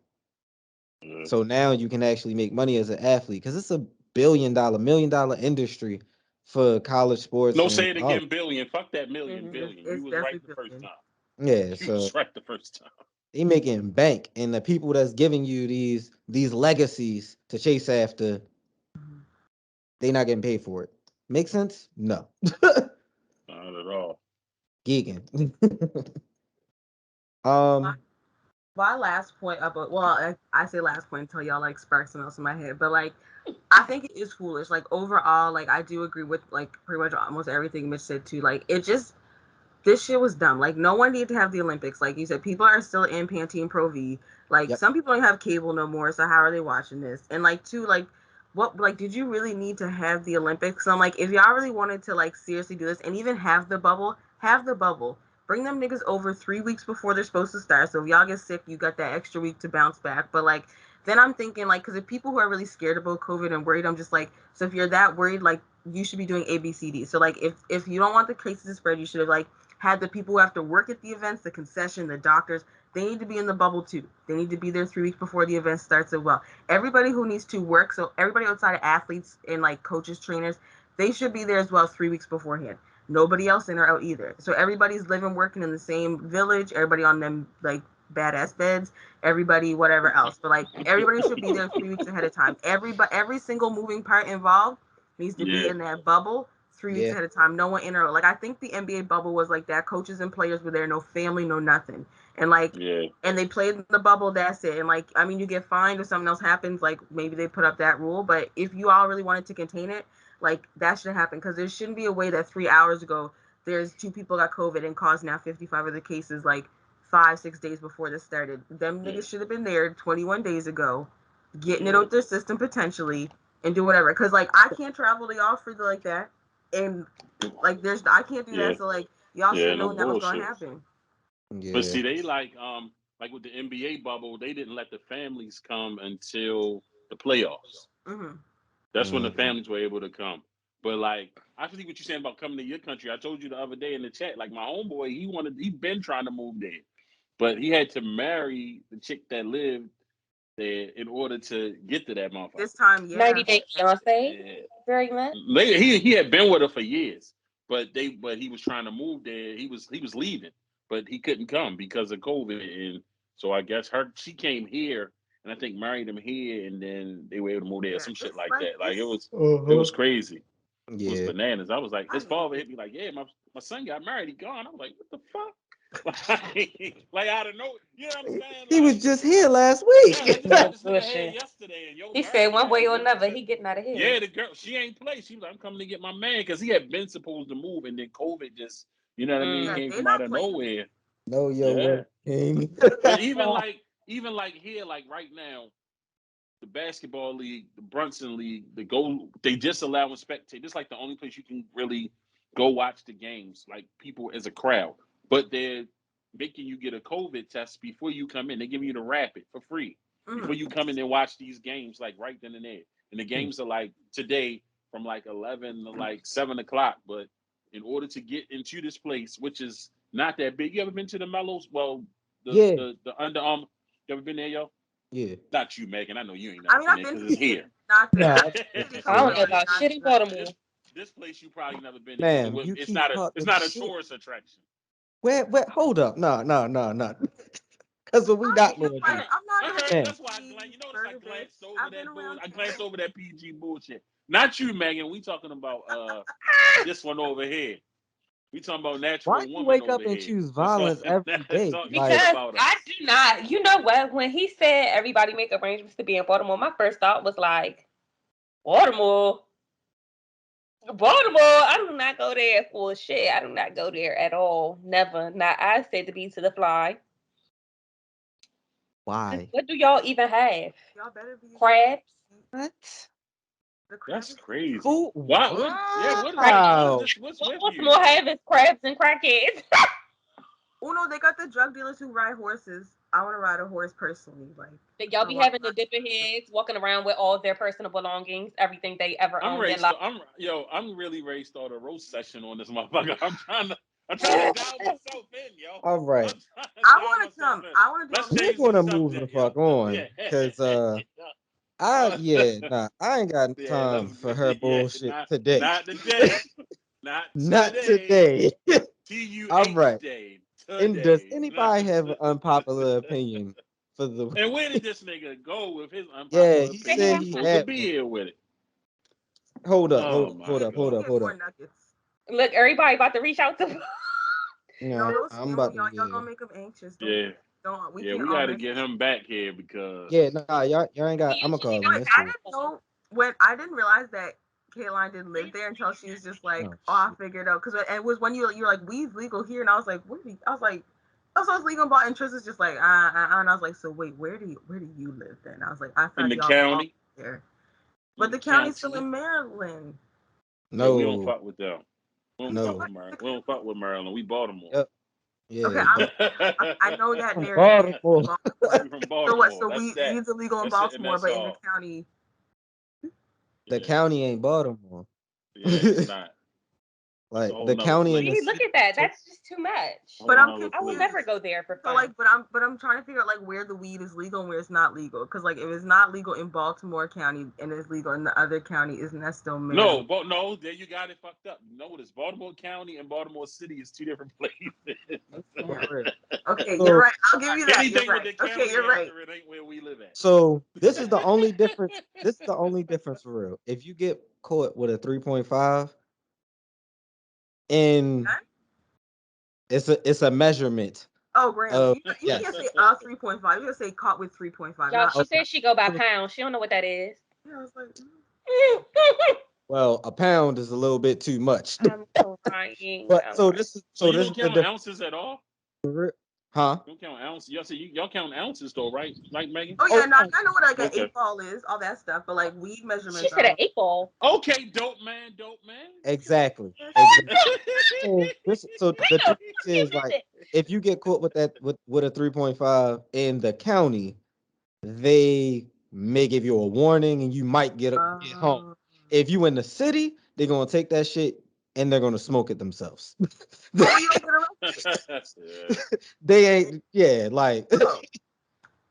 Yeah. So now you can actually make money as an athlete because it's a $1 billion industry for college sports No, and say it all. again, billion. Fuck that million, Hmm. billion. You It's was right definitely the first billion. time. Yeah, You was so right the first time. they making bank, and the people that's giving you these legacies to chase after, Mhm. they not getting paid for it. Make sense? No. Not at all. Geeking. My, um, my last point about well, I say last point until y'all like spark something else in my head, but like I think it is foolish. Like overall, like I do agree with like pretty much almost everything Mitch said too. Like it just this shit was dumb. Like no one needed to have the Olympics. Like you said, people are still in Pantene Pro V. Like yep. some people don't have cable no more, so how are they watching this? And like two, like what like did you really need to have the Olympics? So I'm like, if y'all really wanted to like seriously do this and even have the bubble, have the bubble. Bring them niggas over 3 weeks before they're supposed to start. So if y'all get sick, you got that extra week to bounce back. But like then I'm thinking like because if people who are really scared about COVID and worried, I'm just like, so if you're that worried, like you should be doing A, B, C, D. So like if you don't want the cases to spread, you should have like had the people who have to work at the events, the concession, the doctors, they need to be in the bubble too. They need to be there 3 weeks before the event starts as well. Everybody who needs to work, so everybody outside of athletes and like coaches, trainers, they should be there as well 3 weeks beforehand. Nobody else in or out either. So everybody's living, working in the same village, everybody on them like badass beds, everybody whatever else. But like everybody should be there 3 weeks ahead of time. Every single moving part involved needs to be Yeah. in that bubble 3 weeks Yeah. ahead of time. No one in or like I think the NBA bubble was like that. Coaches and players were there, no family, no nothing. And like Yeah. and they played in the bubble, that's it. And like I mean you get fined if something else happens, like maybe they put up that rule. But if you all really wanted to contain it, like that shouldn't happen because there shouldn't be a way that 3 hours ago there's 2 people got COVID and caused now 55 of the cases like 5-6 days before this started. Them Yeah. niggas should have been there 21 days ago, getting it Yeah. out their system potentially and do whatever. Cause like I can't travel to y'all for like that, and like I can't do Yeah. that. So like y'all should Yeah, have no known that was gonna bullshit. happen. But Yeah. see, they like with the NBA bubble, they didn't let the families come until the playoffs. Hmm. That's when the Mhm. families were able to come. But like, I think what you're saying about coming to your country, I told you the other day in the chat. Like my homeboy, he been trying to move there, but he had to marry the chick that lived there in order to get to that motherfucker. This time, 90 yeah. Day Fiance. Yeah. Very much. Later, he had been with her for years, but he was trying to move there. He was leaving, but he couldn't come because of COVID, and so I guess she came here, and I think married him here, and then they were able to move there, Yeah. some shit It's like like that. Like it's it was crazy. It was Yeah. bananas. I was like, I his hate father it. hit me like, yeah, my son got married, he gone. I'm like, what the fuck? Like out of nowhere, you know what I'm saying? He was Like, just here last yeah, I week. just got That's this nigga here bullshit. yesterday, and yo, He said married one way or already. another, he getting out of here. Yeah, the girl, she ain't play. She was like, I'm coming to get my man because he had been supposed to move, and then COVID just, you know what I mean, Yeah, came they from out not of playing. nowhere. Know your Yeah, work, King. but even like here, like right now, the basketball league, the Brunson League, they just allowing spectators. It's like the only place you can really go watch the games, like people as a crowd. But they're making you get a COVID test before you come in. They're giving you the rapid for free before Mhm. you come in and watch these games, like right then and there. And the games are like today from like 11 to like 7 o'clock. But in order to get into this place, which is not that big, you ever been to the Mellows? Well, Yeah. the Under Armour. You ever been there, yo? Yeah. Not you, Megan. I know you ain't I never mean, been I've there been because to it's the city, here. not the Nah, city I don't know color, about shit in not Baltimore. This place you probably never been there because ma'am, you it's keep it's talking not a shit. tourist attraction. Where, hold up. No. Because we I not mean, Lord like, Jesus. Okay, I'm not no okay. Man, That's why you notice I burger bitch. glanced over I've been that bull. around I town. glanced over that PG bullshit. Not you, Megan. We talking about this one over here. We talking about why natural you woman wake over up and here. choose That's violence every day? talking shit Like, Because about I us. do not, you know what? When he said everybody make arrangements to be in Baltimore, my first thought was like, Baltimore. Baltimore, I do not go there for shit. I do not go there at all. Never. Not I said to be to the fly. why? What do y'all even have? Y'all better be Crabs? What? the crab That's is crazy. Who? Why? What? Yeah. What is Wow. this? What's What with you? Baltimore have is crabs and crackheads. Uno, they got the drug dealers who ride horses. I want to ride a horse personally. Like, That y'all I be walk having the around. dipping heads, walking around with all their personal belongings, everything they ever owned in life. I'm really ready to start a roast session on this motherfucker. I'm trying to dial myself in, yo. All right. I'm trying to I dial want to myself come. in. I want to do Let's all the We're change the gonna move the subject, yo. fuck on. Yeah. Cause Uh, I ain't got yeah, time let's for her yeah, bullshit today. not today. Not Not today. today. All TUH right. day. And does Today. anybody have an unpopular opinion for the And where did this nigga go with his Yeah, unpopular he opinion? said He's he supposed to had be one. here with it. Hold up, Oh He my get, he god. get more nuggets. Look, everybody about to reach out to No, Yeah, don't I'm scam about him, to y'all. Y'all gonna make him anxious. Yeah. Don't. We Yeah, can't we all gotta miss get this. him back here because yeah, nah, y'all ain't got you. I'm gonna call him. Like It's I cool. didn't know when I didn't realize that Caroline didn't live there until she was just like, Oh oh, I shit. figured out because it was when you're like weed's legal here, and I was like, what? I was like, oh, so it's legal, but and Tristan's just like, and I was like, so wait, where do you live then? I was like, I in thought the y'all all county. there, In but the the county's still county. in Maryland. Yeah, we don't No, fuck with them. We don't fuck no. with Maryland. We don't fuck with Maryland. We Baltimore. Yep. Okay, Yeah, but I know that from narrative. Baltimore. We from So what? Baltimore. So That's that. weed's illegal in That's it, and Baltimore, that's but in the all. county. The Yeah. county ain't Baltimore. Yeah, it's not. Like whole the nother county and the See, look city. at that. That's just too much. But I'm Whole nother I will place. never go there for So fun. like, but I'm trying to figure out like where the weed is legal and where it's not legal. Because like, if it's not legal in Baltimore County and it's legal in the other county, isn't that still No, marijuana? but no, there you got it fucked up. Notice Baltimore County and Baltimore City is two different places. Okay, For real. okay, So, you're right. I'll give you that. You're Anything with right. the county Okay, you're right. after it ain't where we live at. so this is the only difference. This is the only difference for real. If you get caught with a 3.5, and Huh? it's a measurement Oh, Graham, of you yes. can't say 3.5. You gotta say caught with 3.5. Y'all, Not she Okay. said she go by pounds. She don't know what that is. yeah, I was like, Well, a pound is a little bit too much. I'm crying. But I'm so crying. this is So you this don't is the count difference. ounces at all? Huh? You don't count ounces. Y'all count ounces though, right? Like Megan? oh Oh, yeah, no, I know what like an Okay. 8 ball is, all that stuff. But like weed She measurements, I said an don't. 8 ball. Okay, dope man. exactly. Okay. Exactly. So the difference is like if you get caught with that with a 3.5 in the county, they may give you a warning and you might get home. If you in the city, they're gonna take that shit and they're gonna smoke it themselves. Oh, you don't get arrested. Yeah. They ain't like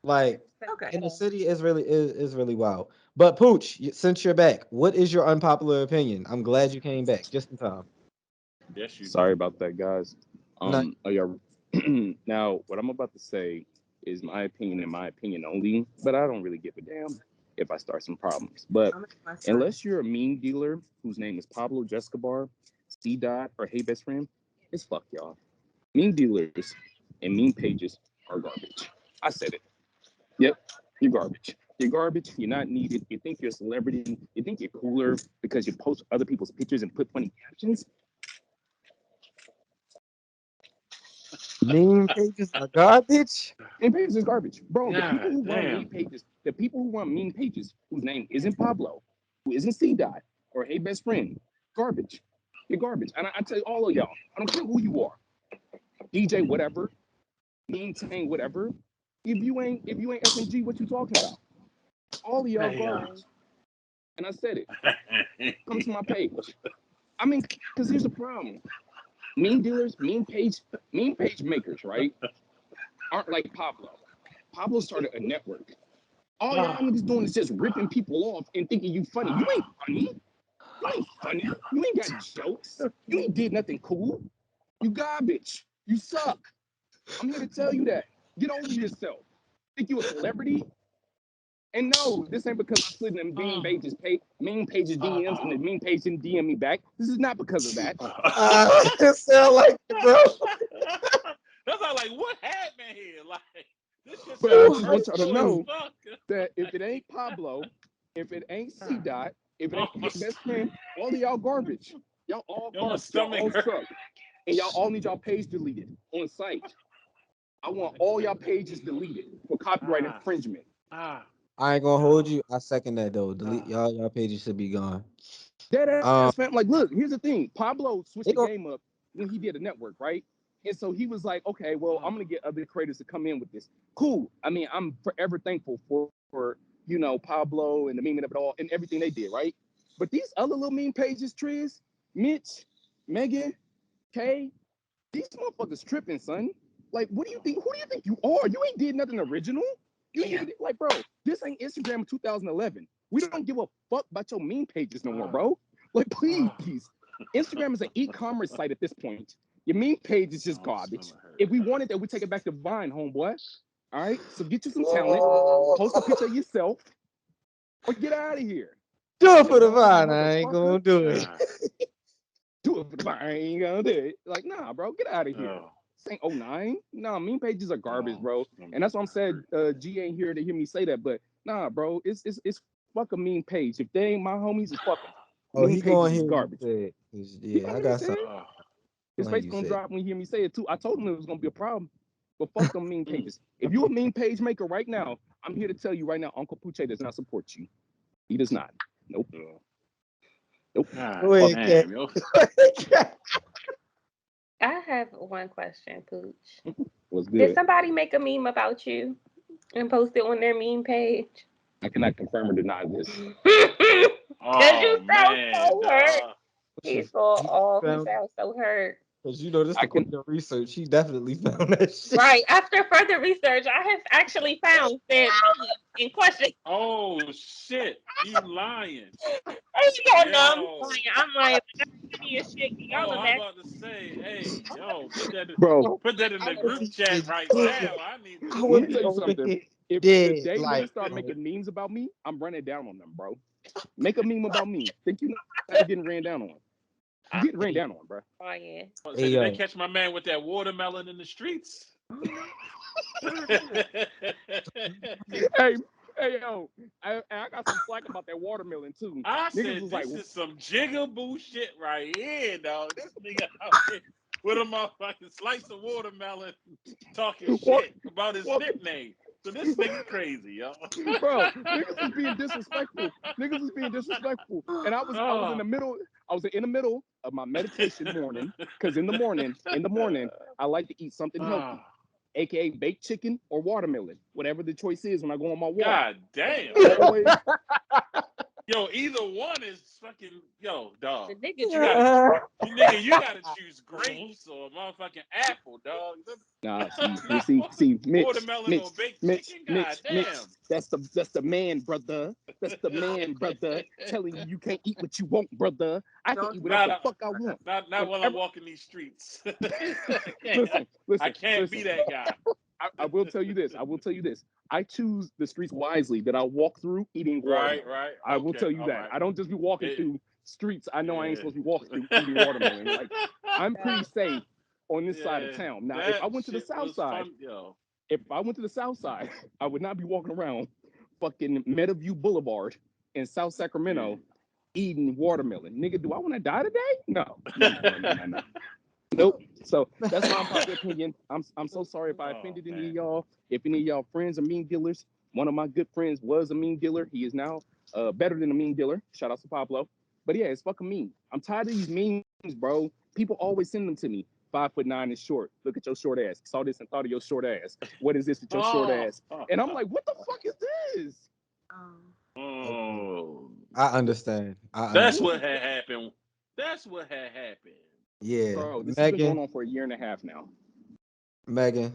like Okay. in the city is really wild. But Pooch, since you're back, what is your unpopular opinion? I'm glad you came back just in time. Yes, you Sorry do. about that, guys. No, Oh yeah. Now, what I'm about to say is my opinion and my opinion only, but I don't really give a damn if I start some problems. But I'll make my son. unless you're a mean dealer whose name is Pablo Bar, C. Dot, or Hey Best Friend, it's fuck y'all. Mean dealers and mean pages are garbage. I said it. Yep, you're garbage. You're garbage. You're not needed. You think you're a celebrity. You think you're cooler because you post other people's pictures and put funny captions. meme pages are garbage. Mean pages is garbage, bro. God damn. The people who run mean pages, whose name isn't Pablo, who isn't C. Dot, or Hey Best Friend, garbage. You're garbage. And I tell you, all of y'all, I don't care who you are, DJ, whatever, Mean Tang, whatever. If you ain't SMG, what you talking about? All of y'all garbage. And I said it. Come to my page. I mean, because here's the problem. Mean dealers, mean page makers, right? Aren't like Pablo. Pablo started a network. All y'all niggas doing is just ripping people off and thinking you funny. You ain't funny. You ain't funny. You ain't got jokes. You ain't did nothing cool. You garbage. You suck. I'm here to tell you that. Get over yourself. Think you a celebrity? And no, this ain't because I slid in them mean pages DMs and the mean page didn't DM me back. This is not because of that. It sound like it, bro. That's all like, what happened here? Like, this shit But I sounds just want y'all to personal as know fuck. that if it ain't Pablo, if it ain't C. Dot, if it ain't Hey Best Friend, all of y'all garbage. Y'all all Yo, my garbage. Y'all stomach all hurt. suck. And y'all all need y'all page deleted on site. I want all y'all pages deleted for copyright infringement. I ain't gonna hold you. I second that though. Delete y'all pages should be gone. Dead Um, ass fam. Like, look, here's the thing. Pablo switched they the go. game up when he did a network, right? And so he was like, okay, well, I'm gonna get other creators to come in with this. Cool. I mean, I'm forever thankful for Pablo and the memeing of it all and everything they did, right? But these other little meme pages, Triz, Mitch, Megan, Kay, these motherfuckers tripping, son. Like, what do you think? Who do you think you are? You ain't did nothing original. Like, bro, this ain't Instagram in 2011. We don't give a fuck about your meme pages no more, bro. Like, please. Instagram is an e-commerce site at this point. Your meme page is just garbage. If we wanted that, we take it back to Vine, homeboy. All right? So get you some talent, post a picture of yourself, or get out of here. Do it for the Boring vine. I ain't motherfucker. gonna do it. Do it for the Vine. I ain't gonna do it. Like, nah, bro, get out of here. This ain't 09. Nah, meme pages are garbage, bro. And that's why I'm saying G ain't here to hear me say that. But nah, bro, it's fuck a meme page. If they ain't my homies, it's fuck them. Oh, Meme he going pages is here. garbage. Yeah, I got something. His face gonna drop when he hear me say it too. I told him it was gonna be a problem. But fuck them meme pages. If you a meme page maker right now, I'm here to tell you right now, Uncle Puche does not support you. He does not. Nope. Nope. Go ahead, Kat. Damn, yo. I have one question, Pooch. What's Did good? somebody make a meme about you and post it on their meme page? I cannot confirm or deny this. Because you sound so hurt. He's all off. He Found sounds so hurt. because you know this I the can. queen of research. He definitely found that shit. Right. After further research, I have actually found that meme in question. Oh shit, you lying? Hey, you don't know. Yo. I'm like, give me a shit. Y'all Oh, I'm imagine. about to say, hey, yo, put that Bro, in I the would group be chat right now. I need to I let would me be tell see you over something. here If the dead. day Like, niggas start making memes about me, I'm running down on them, bro. Make a meme about me. Think you not getting ran down on? You getting ran down on, bro. Crying. hey Did they yo, catch my man with that watermelon in the streets? Hey, hey, yo, I got some slack about that watermelon too. I Niggas said, was like, this is some jigaboo shit right here, dog. This nigga out here with a motherfucking slice of watermelon talking walk, shit about his walk, nickname. So this nigga crazy, yo. bro. Niggas was being disrespectful. Niggas was being disrespectful, and I was in Oh. the middle. I was in the middle of my meditation morning, because in the morning, I like to eat something healthy, aka baked chicken or watermelon, whatever the choice is when I go on my walk. God damn. Always, Yo, either one is fucking dog. The nigga You gotta choose grapes or motherfucking apple, dog. nah, see, Mitch, Watermelon or baked chicken, god damn. That's the man, brother. That's the man, brother. Telling you can't eat what you want, brother. I can Don't eat do whatever the Not, fuck I want. not while I'm Whenever, walking these streets. listen, I can't be that guy. I will tell you this. I choose the streets wisely that I walk through eating watermelon. Right. I will Okay, tell you all that. right. I don't just be walking It- through streets I know I ain't yeah. supposed to be walking through eating watermelon. Like, I'm pretty safe on this side of Yeah, town. Now, if that I went to the shit south was side, fun, yo. I would not be walking around fucking Meadowview Boulevard in South Sacramento eating watermelon. Nigga, do I want to die today? No. Nope. So that's my unpopular opinion. I'm so sorry if I offended any of y'all. If any of y'all friends are mean dealers, one of my good friends was a mean dealer. He is now better than a mean dealer. Shout out to Pablo. But yeah, it's fucking mean. I'm tired of these memes, bro. People always send them to me. 5'9" is short. Look at your short ass. Saw this and thought of your short ass. What is this with your short ass? And I'm like, what the fuck is this? Oh. I understand. That's what had happened. Yeah, Bro, this has been going on for a year and a half now. Megan.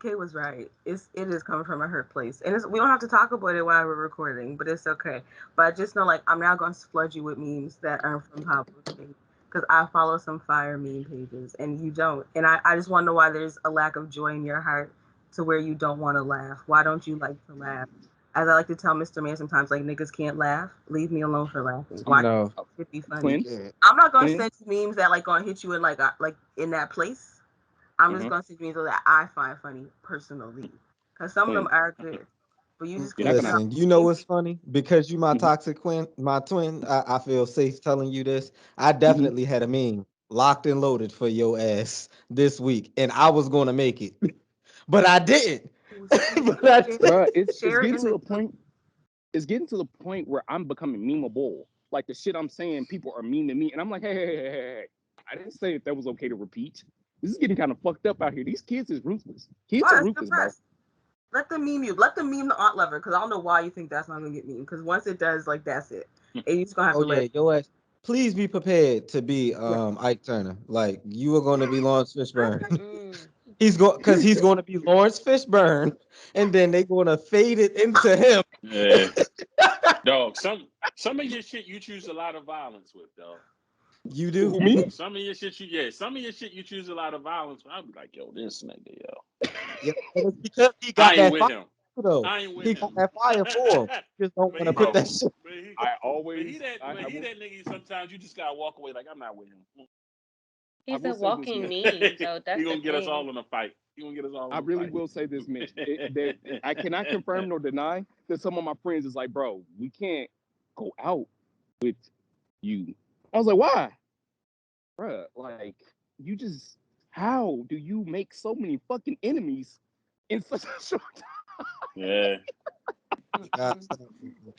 Kay was right. It is coming from a hurt place, and we don't have to talk about it while we're recording, but it's okay. But I just know, like, I'm now going to flood you with memes that are from Pablo's page, because I follow some fire meme pages, and you don't. And I just want to know why there's a lack of joy in your heart to where you don't want to laugh. Why don't you like to laugh? As I like to tell Mr. Man sometimes, like, niggas can't laugh. Leave me alone for laughing. Why No. can't it be funny? Twin, I'm not going to send you memes that, like, going to hit you in, like in that place. I'm just going to send you memes that I find funny personally. Because some of them are good. But you just can't Listen, you know what's funny? Because you my toxic twin, I feel safe telling you this. I definitely had a meme locked and loaded for your ass this week, and I was gonna make it, but I didn't. Bro, it's Share it getting in to the the point. It's getting to the point where I'm becoming memeable. Like the shit I'm saying, people are mean to me, and I'm like, hey. I didn't say that was okay to repeat. This is getting kind of fucked up out here. These kids is ruthless. Kids are ruthless, bro. Let them meme you. Let them meme the aunt lover, because I don't know why you think that's not gonna get meme. Because once it does, like, that's it. And you're just gonna have to let. Your ass. Please be prepared to be Ike Turner. Like you are going to be Lawrence Fishburne. He's going to be Lawrence Fishburne, and then they're going to fade it into him. Yeah. Dog, some of your shit you choose a lot of violence with, dog. You do. Who, me? Some of your shit you choose a lot of violence with. I'll be like, yo, this nigga, yo. Yeah, but it's because he got I that ain't with fire, him. though. I ain't with He him. got that fire for him. Just don't want to put that shit. But always. that nigga. Sometimes you just gotta walk away. Like I'm not with him. He's a walking meme, so that's He the gonna get us thing. all in a fight. He gonna get us all. I really will say this, Mitch. I cannot confirm nor deny that some of my friends is like, bro, we can't go out with you. I was like, why? Bruh, like, you just, how do you make so many fucking enemies in such a short time? Yeah.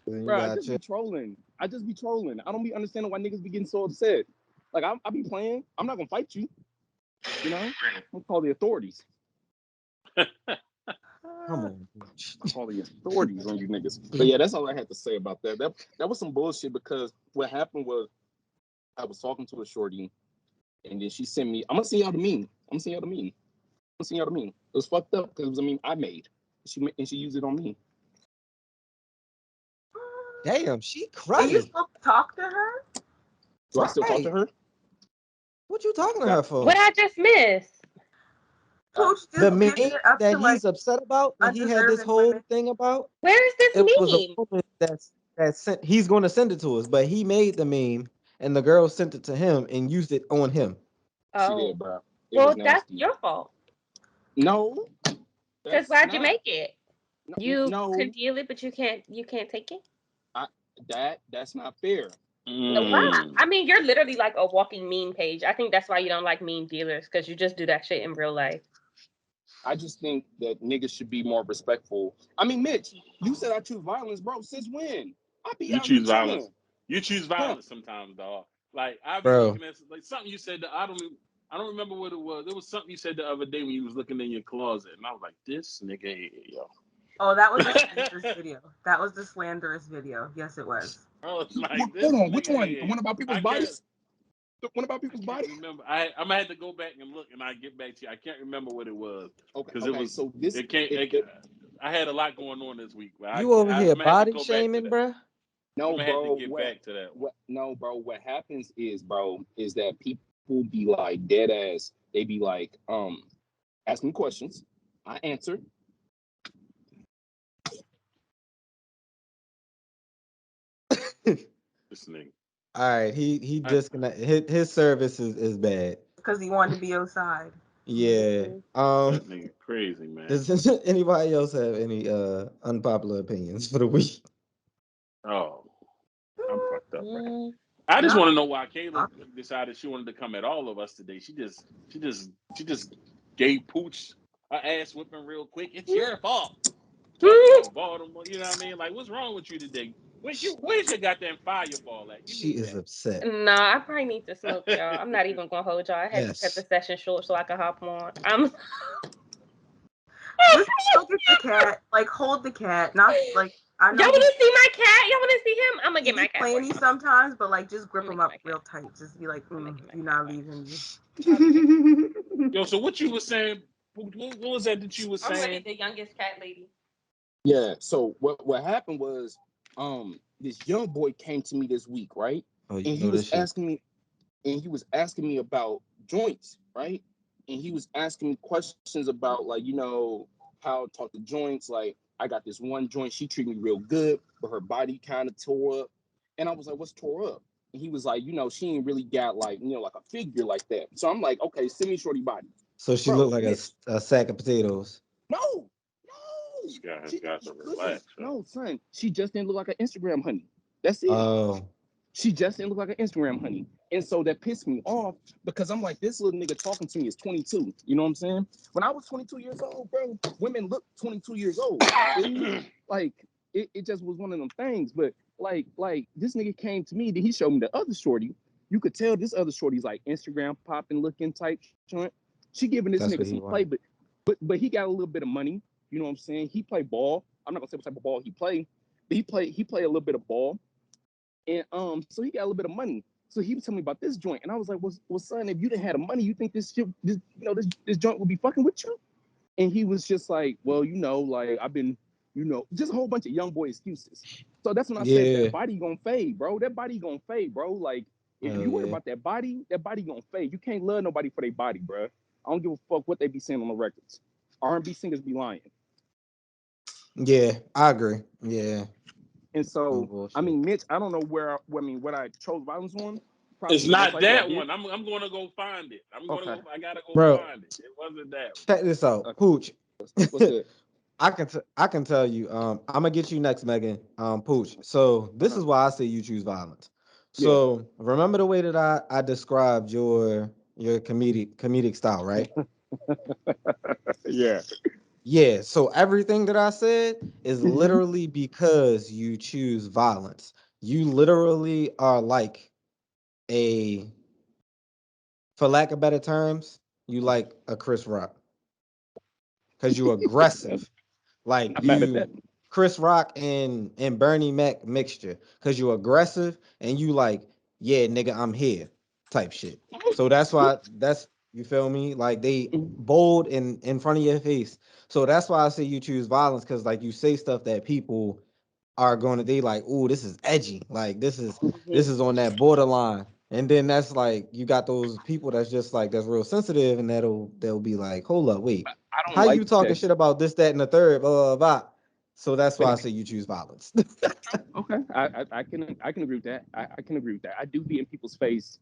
Bro, I just be trolling. I don't be understanding why niggas be getting so upset. Like, I be playing. I'm not gonna fight you. You know? I'm gonna call the authorities. Come on. I call the authorities on you niggas. But yeah, that's all I had to say about that. That was some bullshit, because what happened was I was talking to a shorty, and then she sent me. I'm gonna send y'all the meme. I'm gonna send y'all the meme. I'm gonna send y'all the meme. It was fucked up because it was a meme I made. She used it on me. Damn, she And you crazy. still talk to her? Do I still talk to Right. her? What you talking to her for? What I just missed? Pooch The just giving meme it up that to he's like upset about and he had this undeserving whole women. thing about, Where is this it was a meme? woman that sent, he's going to send it to us, but he made the meme and the girl sent it to him and used it on him. She Oh, did, bro. It well, was that's nasty. your fault. No, Because that's why'd you not. make it? You No, could deal it, but you can't take it. I, that's not fair. Why? Mm. I mean, you're literally like a walking meme page. I think that's why you don't like meme dealers, because you just do that shit in real life. I just think that niggas should be more respectful. I mean, Mitch, you said I choose violence, bro. Since when? I be You out here choose violence. chilling. You choose violence sometimes, dog. Like I be Bro, looking at like something you said that I don't remember what it was. There was something you said the other day when you was looking in your closet, and I was like, "This nigga here, yo." Oh, that was the slanderous video. That was the slanderous video. Yes, it was. I was like, "This Hold on, which nigga one? The here." one about people's I can't. bodies? The one about I people's can't bodies? remember. I'm gonna have to go back and look, and I get back to you. I can't remember what it was Okay, because it okay. was. So this, It can't. it, I had a lot going on this week, but you over I'm here gonna have to body go back to shaming, that. bruh? I'm no, gonna have to bro. get back to that one. No, bro. What happens is, bro, is that people be like dead ass. They be like, ask me questions. I answer. This nigga. All right, he I, disconnected. His service is bad. Because he wanted to be outside. Yeah. that nigga crazy, man. Does anybody else have any unpopular opinions for the week? Oh, I'm fucked up, man. Mm. I just No. want to know why Kayla decided she wanted to come at all of us today. She just gave Pooch her ass whipping real quick. It's your fault. Talking about Baltimore, you know what I mean? Like, what's wrong with you today? Where's your goddamn firefall at? You She need is upset. No, I probably need to smoke, y'all. I'm not even gonna hold y'all. I had to cut the Yes. session short so I could hop on. I'm Just go get the cat. Like, hold the cat. Not like I know Y'all want to see my cat? Y'all want to see him? I'm gonna he get my be cat for playing you. sometimes, but like just grip I'm him gonna up get my real cat. tight. Just be like, I'm gonna get my do cat not for you. leave him. I'll be there. Yo, so what you was saying? What was that you was I'm saying? ready, the youngest cat lady. Yeah. So what happened was, this young boy came to me this week, right? Oh, you And he know this was shit. asking me, about joints, right? And he was asking me questions about, like, how to talk to joints. Like, I got this one joint, she treated me real good, but her body kind of tore up. And I was like, what's tore up? And he was like, she ain't really got, like, like a figure like that. So I'm like, okay, send me shorty body. So she Bro, looked like Mitch, a sack of potatoes. no, This guy has she, got to listen, relax. no, son, she just didn't look like an Instagram honey. That's it. Oh, She just didn't look like an Instagram honey. And so that pissed me off because I'm like, this little nigga talking to me is 22. You know what I'm saying? When I was 22 years old, bro, women look 22 years old. Feel me? Like, it just was one of them things. But like this nigga came to me, then he showed me the other shorty. You could tell this other shorty's like Instagram popping looking type joint. She giving this that's nigga what he some play, wanted. but he got a little bit of money. You know what I'm saying? He play ball. I'm not gonna say what type of ball he play, but he play a little bit of ball. And so he got a little bit of money. So he was telling me about this joint, and I was like, "Well, son, if you didn't have the money, you think this shit, this joint would be fucking with you?" And he was just like, "Well, like I've been, just a whole bunch of young boy excuses." So that's when I said Yeah. that body gonna fade, bro. That body gonna fade, bro. Like if Oh you worry yeah. about that body gonna fade. You can't love nobody for their body, bro. I don't give a fuck what they be saying on the records. R&B singers be lying. Yeah, I agree. Yeah. And No so, I bullshit. mean, Mitch, I don't know what I chose violence on. It's Probably most not likely I that did. one. I'm gonna go find it. Okay. I gotta go Bro, find it. It wasn't that one. check this out. Okay. Pooch. What's good? I can tell you, I'm gonna get you next, Megan. Pooch. So this Uh-huh. is why I say you choose violence. Yeah. So remember the way that I described your comedic style, right? Yeah. Yeah. So everything that I said is Mm-hmm. literally because you choose violence. You literally are like a, for lack of better terms, you like a Chris Rock because you're aggressive. Like I'm mad at that. Chris Rock and Bernie Mac mixture, because you're aggressive and you like yeah, nigga, I'm here type shit. So that's why you feel me? Like they bold in front of your face. So that's why I say you choose violence, because like you say stuff that people are going to be like, "Ooh, this is edgy. Like this is on that borderline." And then that's like you got those people that's just like that's real sensitive, and they'll be like, "Hold up, wait, I how don't you like talking that. shit about this, that, and the third, blah, blah, blah." So that's why I say you choose violence. Okay, I can agree with that. I can agree with that. I do be in people's face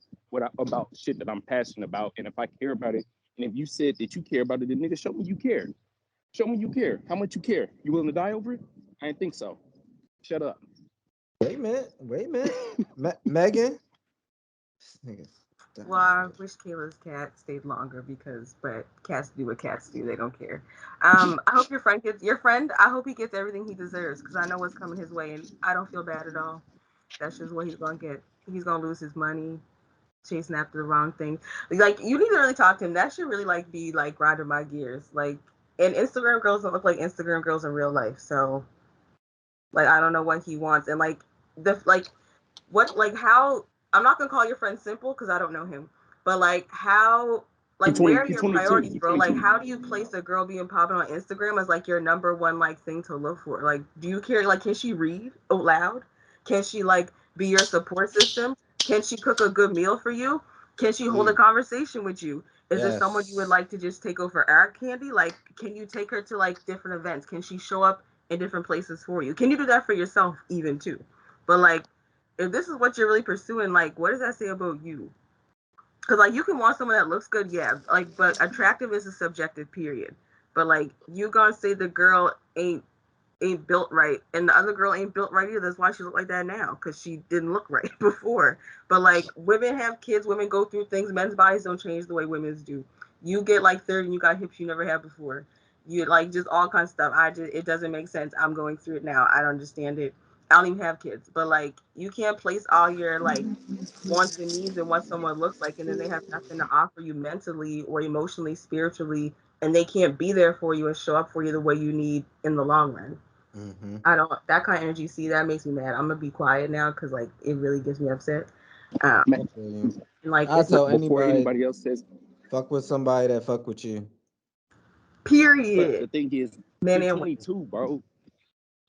about shit that I'm passionate about, and if I care about it, and if you said that you care about it, then nigga, show me you care. Show me you care. How much you care? You willing to die over it? I didn't think so. Shut up. Wait a minute, Megan. Niggas, Well, I wish Kayla's cat stayed longer but cats do what cats do. They don't care. I hope your friend. I hope he gets everything he deserves because I know what's coming his way, and I don't feel bad at all. That's just what he's gonna get. He's gonna lose his money chasing after the wrong thing. Like you need to really talk to him. That should really like be like grinding my gears. Like, and Instagram girls don't look like Instagram girls in real life. So, like, I don't know what he wants, and like what like how I'm not gonna call your friend simple because I don't know him, but like how like where are He's your 22. priorities, He's bro? Like 22. how do you place a girl being popular on Instagram as like your number one like thing to look for? Like, do you care? Like, can she read out loud? Can she like be your support system? Can she cook a good meal for you? Can she hold a conversation with you? Is this someone you would yes. like to just take over air candy? Like, can you take her to like different events? Can she show up in different places for you? Can you do that for yourself even too? But like if this is what you're really pursuing, like, what does that say about you? Because, like, you can want someone that looks good, yeah, like, but attractive is a subjective period. But like, you gonna say the girl ain't built right, and the other girl ain't built right either. That's why she look like that now, because she didn't look right before. But like, women have kids, women go through things. Men's bodies don't change the way women's do. You get like 30 and you got hips you never had before. You like just all kinds of stuff. It doesn't make sense. I'm going through it now. I don't understand it. I don't even have kids, but like, you can't place all your like wants and needs and what someone looks like, and then they have nothing to offer you mentally or emotionally, spiritually, and they can't be there for you and show up for you the way you need in the long run. Mm-hmm. I don't that kind of energy. See, that makes me mad. I'm gonna be quiet now because like it really gets me upset. Man, I feel you. And like I it's not tell before anybody, anybody else says, fuck with somebody that fuck with you. but the period. thing is, Men he and women 22, bro.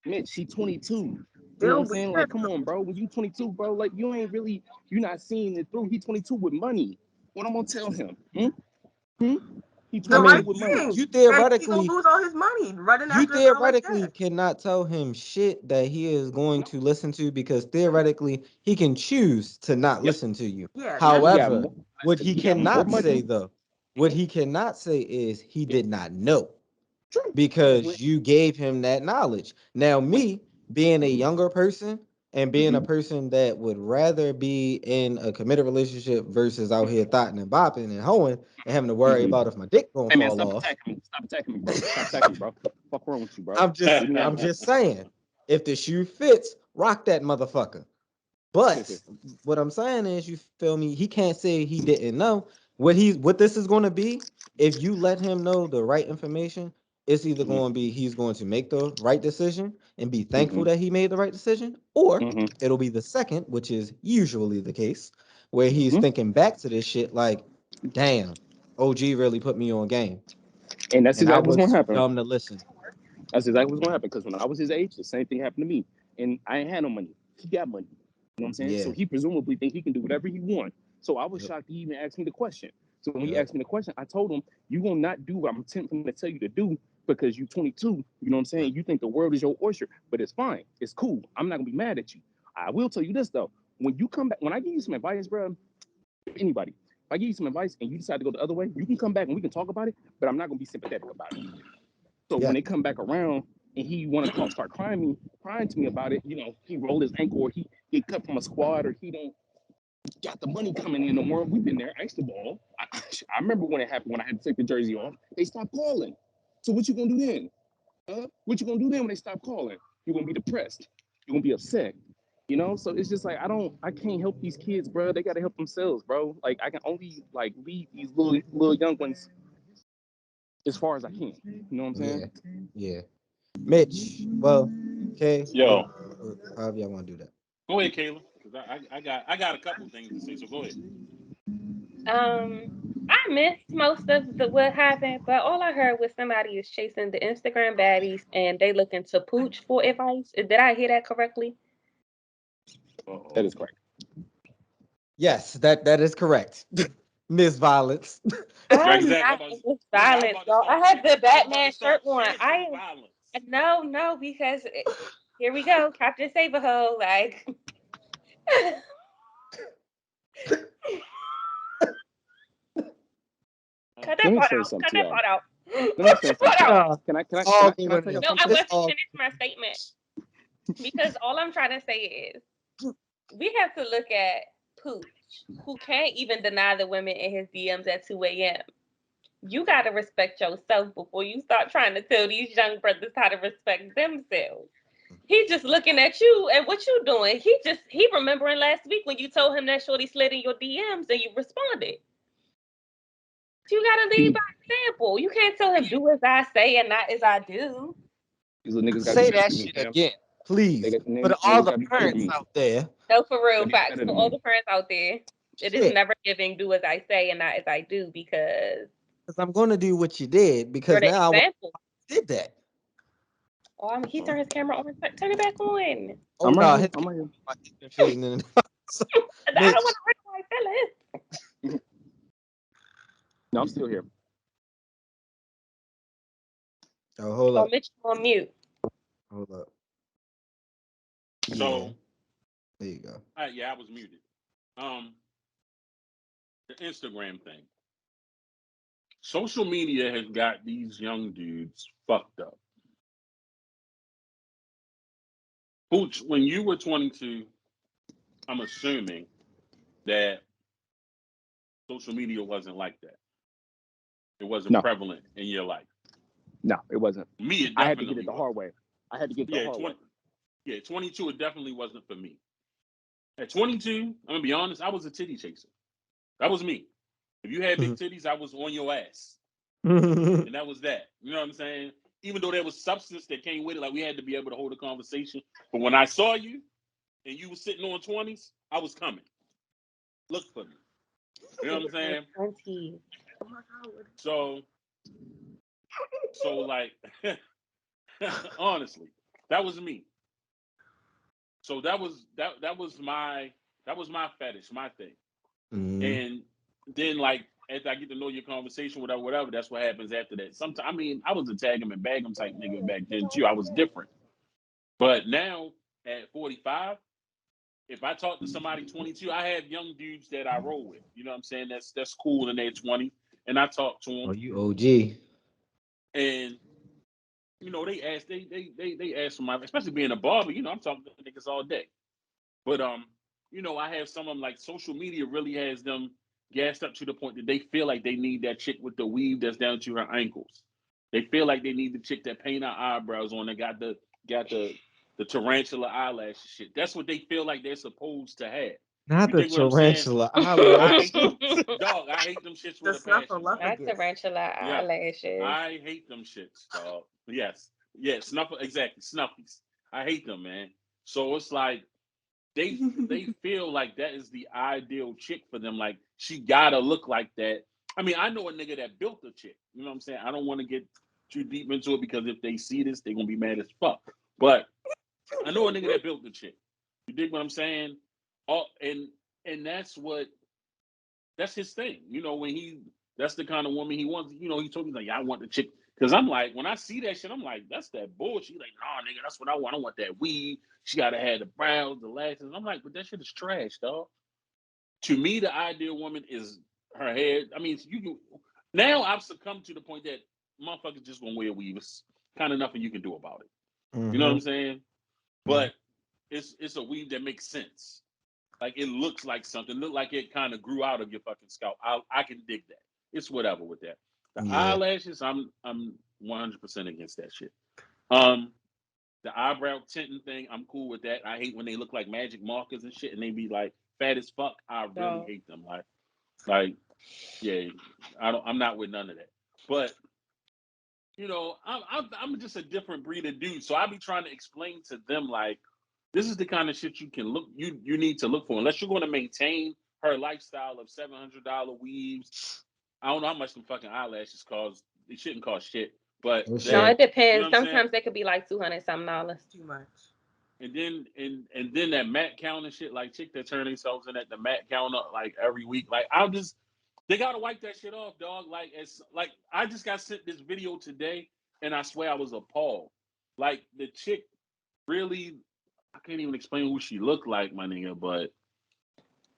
Mitch, she 22. You know what still I'm saying? weird. Like, come on, bro. When you 22, bro, like you're not seeing it through. He 22 with money. What I'm gonna tell him? Hmm? He I The 22 right mean, with money. thing. you Yeah, he gonna theoretically lose all his money running you after a girl like theoretically that. cannot tell him shit that he is going to listen to, because theoretically he can choose to not Yep. listen to you. Yeah, that's He got However, more. what Listen, he he got more cannot say money. though, what he cannot say is he Yeah, did not know, true. Because because you gave him that knowledge. Now, when me being a mhm, younger person and being a mhm, person that would rather be in a committed relationship versus out here thotting and bopping and hoeing and having to worry mhm. about if my dick gonna Hey man, fall stop off. attacking me. Stop attacking me, bro. Stop attacking me, bro. Fuck wrong with you, bro? I'm Leave just me I'm alone. just saying, if the shoe fits, rock that motherfucker. But what I'm saying is, you feel me? He can't say he didn't know what this is going to be. If you let him know the right information, it's either Mhm, going to be he's going to make the right decision and be thankful mhm, that he made the right decision, or mhm, it'll be the second, which is usually the case, where he's mhm. thinking back to this shit like, damn, OG really put me on game, And that's and I exactly what's gonna was happen. dumb to listen. That's exactly what's gonna happen. Because when I was his age, the same thing happened to me, and I ain't had no money. He got money. You know what I'm saying? So Yeah. he presumably think he can do whatever he wants. So I was Yep. shocked he even asked me the question. So when he Yep. asked me the question, I told him, "You will not do what I'm attempting to tell you to do because you're 22. You know what I'm saying? You think the world is your oyster, but it's fine. It's cool. I'm not gonna be mad at you. I will tell you this though. When you come back, when I give you some advice, bro, anybody, if I give you some advice and you decide to go the other way, you can come back and we can talk about it. But I'm not gonna be sympathetic about it. So when Yeah. they come back around and he want to start crying to me about it, he rolled his ankle or he get cut from a squad or he don't got the money coming in no more. We've been there, iced the ball. I remember when it happened when I had to take the jersey off. They stopped calling. So what you gonna do then? Huh? What you gonna do then when they stop calling? You're gonna be depressed. You're gonna be upset. So it's just like I can't help these kids, bro. They gotta help themselves, bro. Like I can only like lead these little young ones as far as I can. You know what I'm Yeah. saying? Yeah. Mitch, well, okay, Yo, however y'all want to do that. Go ahead, Kayla, because I got a couple things to say. So go ahead. I missed most of the what happened, but all I heard was somebody is chasing the Instagram baddies and they looking to Pooch for advice. Did I hear that correctly? That is correct. Yes, that is correct. Miss Violence. Right, I'm exactly. not I'm about in to, this listen, I was violence, about to though. start. I had the I was about Batman to start shirt on. chanting violence. No, because here we go, Captain Saberho. Like, cut Let that me part explain out. something Cut to that y'all. part out. Let me Cut explain that something part to y'all. out. Yeah, Can I all can I good tell on y'all him. No, I something? It's wasn't all finished my statement because all I'm trying to say is we have to look at Pooch, who can't even deny the women in his DMs at 2 a.m. You got to respect yourself before you start trying to tell these young brothers how to respect themselves. He just looking at you and what you doing. He remembering last week when you told him that shorty slid in your DMs and you responded. You gotta lead by example. You can't tell him do as I say and not as I do. These little niggas gotta be say better that than me, shit fam. again, please. For all Niggas the gotta be better than parents me. out there, No, for real, Gotta be facts. better For than all me. the parents out there, it is shit. never giving do as I say and not as I do because Because I'm going to do what you did. you're Because the now I example. did that. Oh, he turned his camera on. Turn it back on. Oh I'm right no, here. his I'm right here. been fading in. So, I don't Mitch, want to hurt my feelings. No, I'm still here. oh hold Oh, up, Mitch on mute. hold up. Yeah, So, there you go. yeah, I was muted. The Instagram thing. Social media has got these young dudes fucked up. Pooch, when you were 22, I'm assuming that social media wasn't like that. It wasn't No, prevalent in your life. no, it wasn't. Me, it I had to get definitely it the was. hard way. I had to get it the Yeah, hard way. 22, it definitely wasn't for me. At 22, I'm gonna be honest, I was a titty chaser. That was me. If you had big titties, I was on your ass. And that was that. You know what I'm saying? Even though there was substance that came with it, like we had to be able to hold a conversation. But when I saw you and you were sitting on 20s, I was coming. Look for me. You know what I'm saying? 20. So like honestly, that was me. So that was my fetish, my thing. And then like as I get to know your conversation, whatever, that's what happens after that. Sometimes I mean, I was a tag him and bag him type nigga back then too. I was different. But now at 45, if I talk to somebody 22, I have young dudes that I roll with. You know what I'm saying? That's cool in their 20s. And I talk to them. Oh, you OG. And you know, they ask for my, especially being a barber, you know, I'm talking to niggas all day. But you know, I have some of them like social media really has them gassed up to the point that they feel like they need that chick with the weave that's down to her ankles. They feel like they need the chick that paint her eyebrows on, that got the tarantula eyelash shit. That's what they feel like they're supposed to have. Not You the dig what I'm saying? tarantula I eyelash. hate them, dog. I hate them shits The with a passion, son. Not snuffleupagus. tarantula Yeah, eyelashes. I hate them shits, dog. Yes, snuffle exactly, snuffies. I hate them, man. So it's like they feel like that is the ideal chick for them. Like she gotta look like that. I mean, I know a nigga that built a chick. You know what I'm saying? I don't want to get too deep into it because if they see this, they're gonna be mad as fuck. But I know a nigga that built the chick. You dig what I'm saying? Oh, and that's his thing. You know, that's the kind of woman he wants. You know, he told me like, yeah, I want the chick. Because I'm like, when I see that shit, I'm like, that's that bullshit. He's like, nah, nigga, that's what I want. I want that weave. She gotta have the brows, the lashes. I'm like, but that shit is trash, dog. To me, the ideal woman is her hair. I mean, you can now I've succumbed to the point that motherfuckers just gonna wear weaves. Kind of nothing you can do about it. You know what I'm saying? But it's a weave that makes sense. Like it looks like something, look like it kind of grew out of your fucking scalp. I can dig that. It's whatever with that. The Yeah. eyelashes, I'm 100% against that shit. Um, the eyebrow tinting thing, I'm cool with that. I hate when they look like magic markers and shit, and they be like fat as fuck. I really No. hate them. Like, yeah, I'm not with none of that. But you know, I'm just a different breed of dude. So I be trying to explain to them like This is the kind of shit you need to look for. Unless you're going to maintain her lifestyle of $700 weaves. I don't know how much them fucking eyelashes cost. They shouldn't cost shit. But Oh, No, shit. it depends. You know what I'm saying? Sometimes they could be like $200 something. Too much. And then that mat count and shit, like chick that turn themselves in at the mat count up like every week. Like they gotta wipe that shit off, dog. Like it's like I just got sent this video today, and I swear I was appalled. Like the chick really, I can't even explain who she looked like, my nigga, but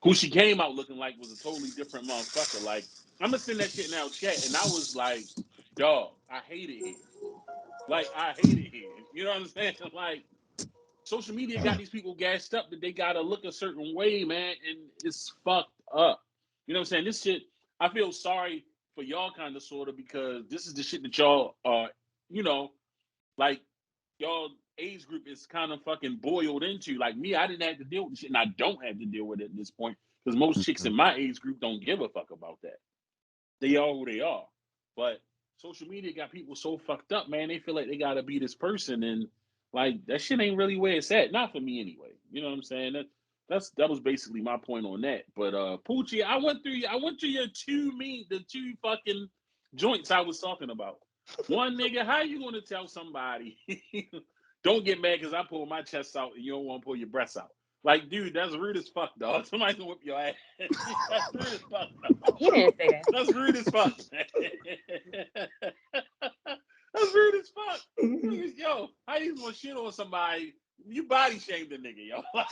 who she came out looking like was a totally different motherfucker. Like I'm gonna send that shit now, chat, and I was like, dog, I hate it here. Like I hate it here. You know what I'm saying? Like social media got these people gassed up that they gotta look a certain way, man, and it's fucked up. You know what I'm saying? This shit, I feel sorry for y'all kind of sort of because this is the shit that y'all are, you know, like y'all age group is kind of fucking boiled into. Like me, I didn't have to deal with the shit, and I don't have to deal with it at this point because most chicks in my age group don't give a fuck about that. They are who they are. But social media got people so fucked up, man. They feel like they gotta be this person, and like that shit ain't really where it's at. Not for me anyway. You know what I'm saying? That was basically my point on that. But Poochie, I went through your the two fucking joints I was talking about. One nigga, how you gonna tell somebody don't get mad because I pull my chest out and you don't want to pull your breasts out? Like, dude, that's rude as fuck, dog. Somebody's gonna whip your ass. That's rude as fuck, dog. He didn't say that. That's rude as fuck. That's rude as fuck. Yo, how you gonna shit on somebody? You body shamed the nigga, yo. I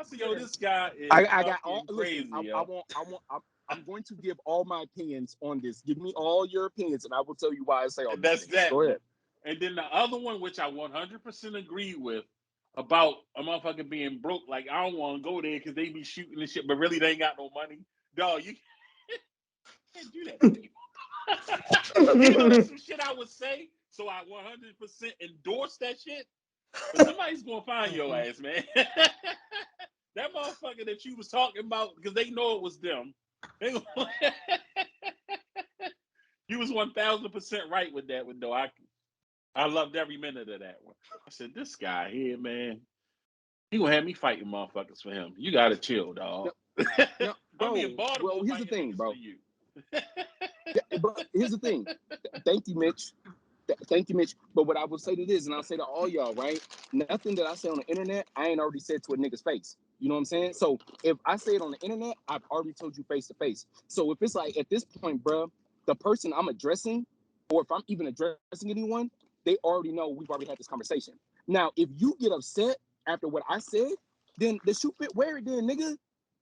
said, yo, this guy is I got all. crazy, Listen, yo. I'm going to give all my opinions on this. Give me all your opinions, and I will tell you why I say all That's these things. that. Go ahead. And then the other one, which I 100% agree with, about a motherfucker being broke. Like, I don't want to go there because they be shooting and shit, but really they ain't got no money. Dog, you can't do that to people. You know, that's some shit I would say, so I 100% endorse that shit. But somebody's going to find your ass, man. That motherfucker that you was talking about, because they know it was them. You was 1,000% right with that one, though. I loved every minute of that one. I said, this guy here, man, he gonna have me fighting motherfuckers for him. You gotta chill, dog. No, bro, I'm being Baltimore. well, here's the fighting thing, niggas bro. for you. But here's the thing. Thank you, Mitch. Thank you, Mitch. But what I will say to this, and I'll say to all y'all, right? Nothing that I say on the internet, I ain't already said to a nigga's face. You know what I'm saying? So if I say it on the internet, I've already told you face to face. So if it's like at this point, bro, the person I'm addressing, or if I'm even addressing anyone, they already know we've already had this conversation. Now, if you get upset after what I said, then the shoe fit wear it then, nigga.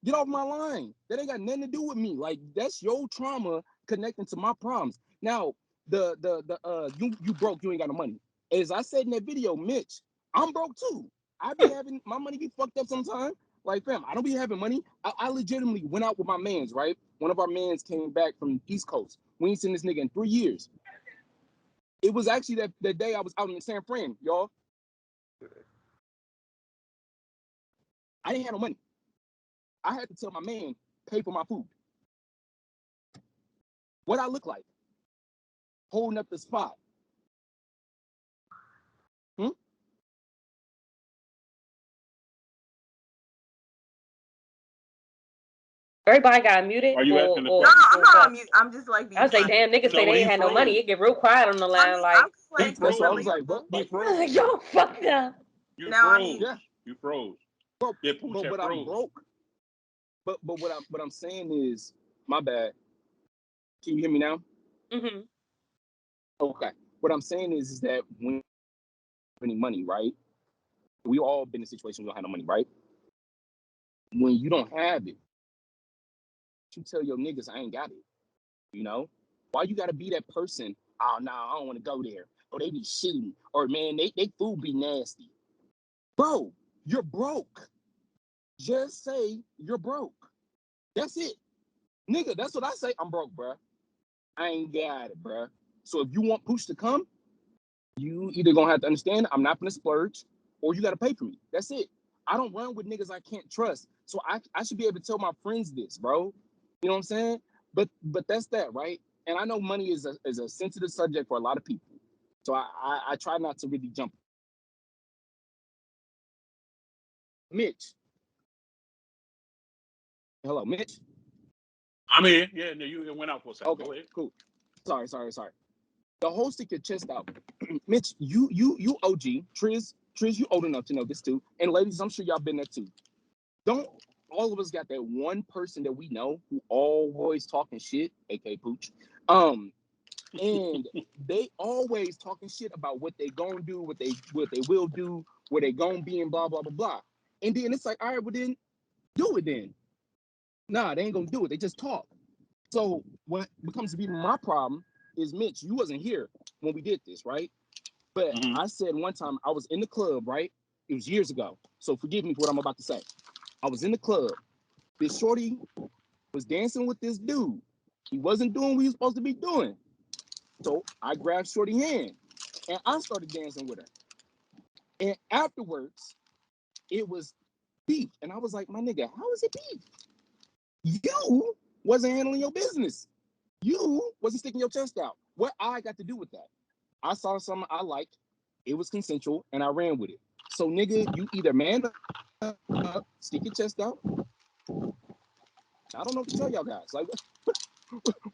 Get off my line. That ain't got nothing to do with me. Like that's your trauma connecting to my problems. Now, you broke, you ain't got no money. As I said in that video, Mitch, I'm broke too. I be having my money be fucked up sometimes. Like, fam, I don't be having money. I legitimately went out with my mans, right? One of our mans came back from the East Coast. We ain't seen this nigga in 3 years. It was actually that day I was out in San Fran, y'all. I didn't have no money. I had to tell my man, pay for my food. What I look like, holding up the spot. Everybody got muted. Are you asking the No, question? I'm not on mute. I'm just like being I was like, funny. damn, niggas say No, they he ain't had no froze. money. It get real quiet on the I line. mean, Like, I'm just like That's why I was being like, what? He relatable. I was froze. like, y'all fucked up. You Now, I froze. mean, Yeah, You froze. bro. Yeah, Pooch had But I'm froze. broke. But what I'm saying is, my bad. Can you hear me now? Mm-hmm. Okay. What I'm saying is that when any money, right? We all been in situations we don't have no money, right? When you don't have it, you tell your niggas I ain't got it. You know? Why you gotta be that person? Oh no, I don't want to go there. Or they be shitty. Or man, they food be nasty. Bro, you're broke. Just say you're broke. That's it. Nigga, that's what I say. I'm broke, bruh. I ain't got it, bruh. So if you want Pooch to come, you either gonna have to understand I'm not gonna splurge, or you gotta pay for me. That's it. I don't run with niggas I can't trust. So I should be able to tell my friends this, bro. You know what I'm saying? But that's that, right? And I know money is a sensitive subject for a lot of people. So I try not to really jump Mitch. Hello, Mitch. I'm here. Yeah, no, it went out for a second. Okay, Go ahead. cool. Sorry. The whole stick your chest out. Mitch, you OG. Triz, you old enough to know this too. And ladies, I'm sure y'all been there too. Don't all of us got that one person that we know who always talking shit, aka Pooch. And they always talking shit about what they gonna do, what they will do, where they gonna be, and blah blah blah blah. And then it's like, all right, well then do it then. Nah, they ain't gonna do it. They just talk. So what becomes to be my problem is, Mitch, you wasn't here when we did this, right? But I said one time I was in the club, right? It was years ago. So forgive me for what I'm about to say. I was in the club. This shorty was dancing with this dude. He wasn't doing what he was supposed to be doing. So I grabbed shorty's hand and I started dancing with her. And afterwards, it was beef. And I was like, my nigga, how is it beef? You wasn't handling your business. You wasn't sticking your chest out. What I got to do with that? I saw something I liked. It was consensual, and I ran with it. So, nigga, you either man up, stick your chest out. I don't know what to tell y'all guys. Like,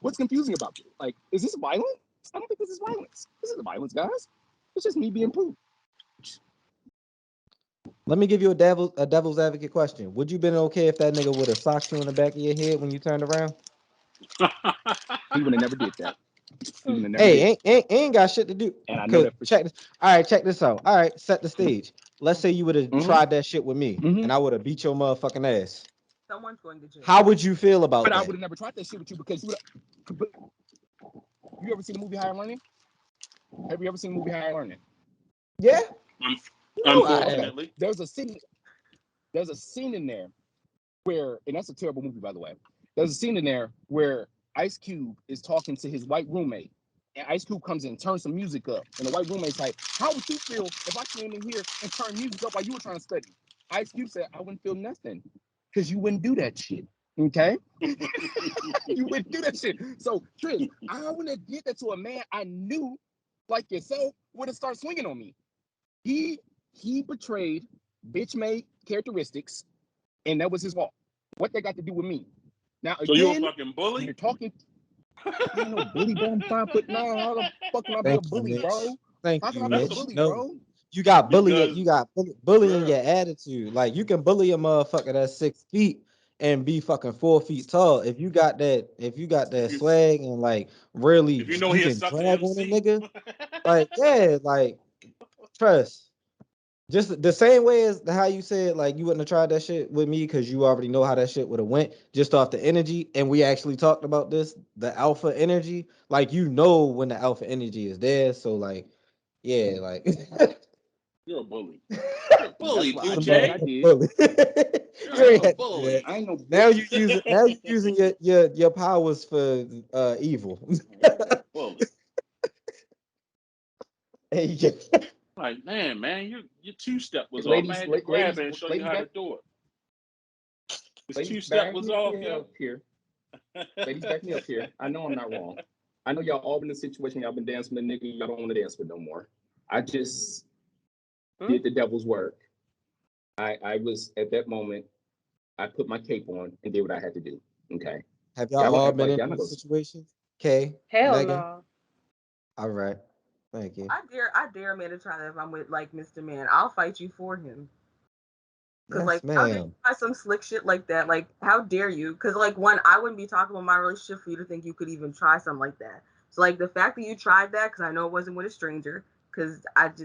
what's confusing about it? Like, is this violence? I don't think this is violence. This isn't violence, guys. It's just me being proved. Let me give you a devil's advocate question. Would you been okay if that nigga would have socked you in the back of your head when you turned around? He would have never did that. He would have never Hey, did. ain't got shit to do. And I know that for check this. All right, check this out. All right, set the stage. Let's say you would have tried that shit with me, and I would have beat your motherfucking ass. Someone's going to jail. How would you feel about But that? I would have never tried that shit with you because you ever seen the movie Higher Learning? Have you ever seen the movie Higher Learning? Yeah. Unfortunately, there's a scene in there where, and that's a terrible movie, by the way. There's a scene in there where Ice Cube is talking to his white roommate, and Ice Cube comes in and turns some music up, and the white roommate's like, "How would you feel if I came in here and turned music up while you were trying to study?" Ice Cube said, "I wouldn't feel nothing, because you wouldn't do that shit." Okay, you wouldn't do that shit. So, Trish, I wouldn't have did that to a man I knew, like yourself, would have started swinging on me. He betrayed bitch-made characteristics, and that was his fault. What they got to do with me? Now again, so you a fucking bully? You're talking. I ain't no bully, bro. I'm 5'9". How the fuck can I be a bully, Mitch. bro? Thank How you, can I be a Mitch. bully, No, bro? you got Because, bullying bruh, your attitude. Like you can bully a motherfucker that's 6 feet and be fucking 4 feet tall. If you got that swag and like really if you know you he a can sucker drag on a MC, nigga, like yeah, like trust. Just the same way as how you said, like you wouldn't have tried that shit with me because you already know how that shit would have went just off the energy. And we actually talked about this, the alpha energy. Like you know when the alpha energy is there. So like, yeah, like you're a bully. You're a bully, That's why I did what I Uche. did. bully. You You're ain't a had to do that. bully. I ain't no Now bitch. you using your powers for evil. Bully. Hey, Like, man, your two step was off. I ladies, had to grab it and show you ladies how back, to do it. This ladies two step back was me off, yo. up here. Ladies, back me up here. I know I'm not wrong. I know y'all all been in a situation. Y'all been dancing with a nigga y'all don't want to dance with no more. I just did the devil's work. I was at that moment. I put my cape on and did what I had to do. Okay. Have y'all Y'all gonna all act been like in y'all not those gonna. situations? Okay, Hell Megan. no. All right. Thank you. I dare a man to try that if I'm with like Mr. Man. I'll fight you for him. Cause Yes, like how dare you ma'am. try some slick shit like that? Like how dare you? Cause like one, I wouldn't be talking about my relationship for you to think you could even try something like that. So like the fact that you tried that, cause I know it wasn't with a stranger, cause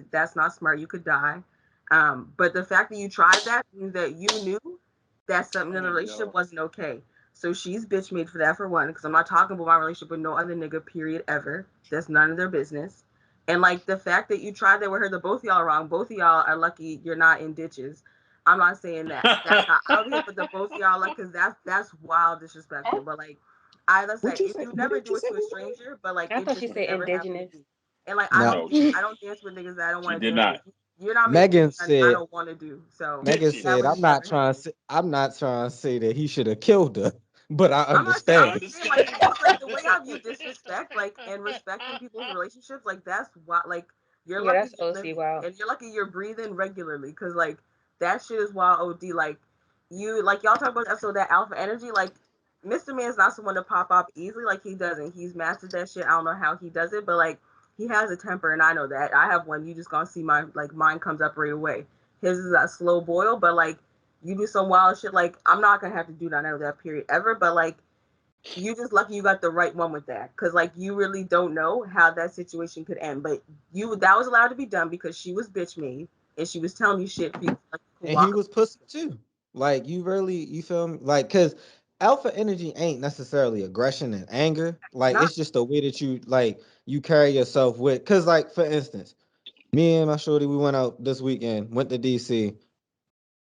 that's not smart. You could die. But the fact that you tried that means that you knew that something in the relationship wasn't okay. So she's bitch made for that for one, because I'm not talking about my relationship with no other nigga, period, ever. That's none of their business. And like the fact that you tried that with her, that both of y'all are wrong. Both of y'all are lucky you're not in ditches. I'm not saying that. That's not out here, but the both of y'all like, because that's wild disrespectful. But like, either say What you if say? you What never did do you it say? to a stranger, but like I it thought she just said never happened to indigenous. me. And like No. I don't dance with niggas that I don't She want to did dance not. with. You're not making Megan something I said, don't want to do. So Megan She that said, would I'm just never not trying to happen. say, I'm not trying to say that he should have killed her, but I I'm not saying. I'm understand. just saying like just like the way I view disrespect, like and respecting people's relationships, like that's what like you're Yeah, lucky that's you're OC living wild. and you're lucky you're breathing regularly, because like that shit is wild OD. Like you, like y'all talk about the episode that alpha energy. Like Mr. Man's not someone to pop off easily. Like he doesn't. He's mastered that shit. I don't know how he does it, but like he has a temper, and I know that. I have one. You just gonna see mine comes up right away. His is a slow boil, but like you do some wild shit. Like I'm not gonna have to do none of that period ever, but like you just lucky you got the right one with that, because like you really don't know how that situation could end, but that was allowed to be done because she was bitch made and she was telling you shit for you, like, you And he was pussy too. Like you feel me? Like, cause alpha energy ain't necessarily aggression and anger. Like not it's just the way that you carry yourself with. Cause like for instance, me and my shorty, we went out this weekend, went to DC.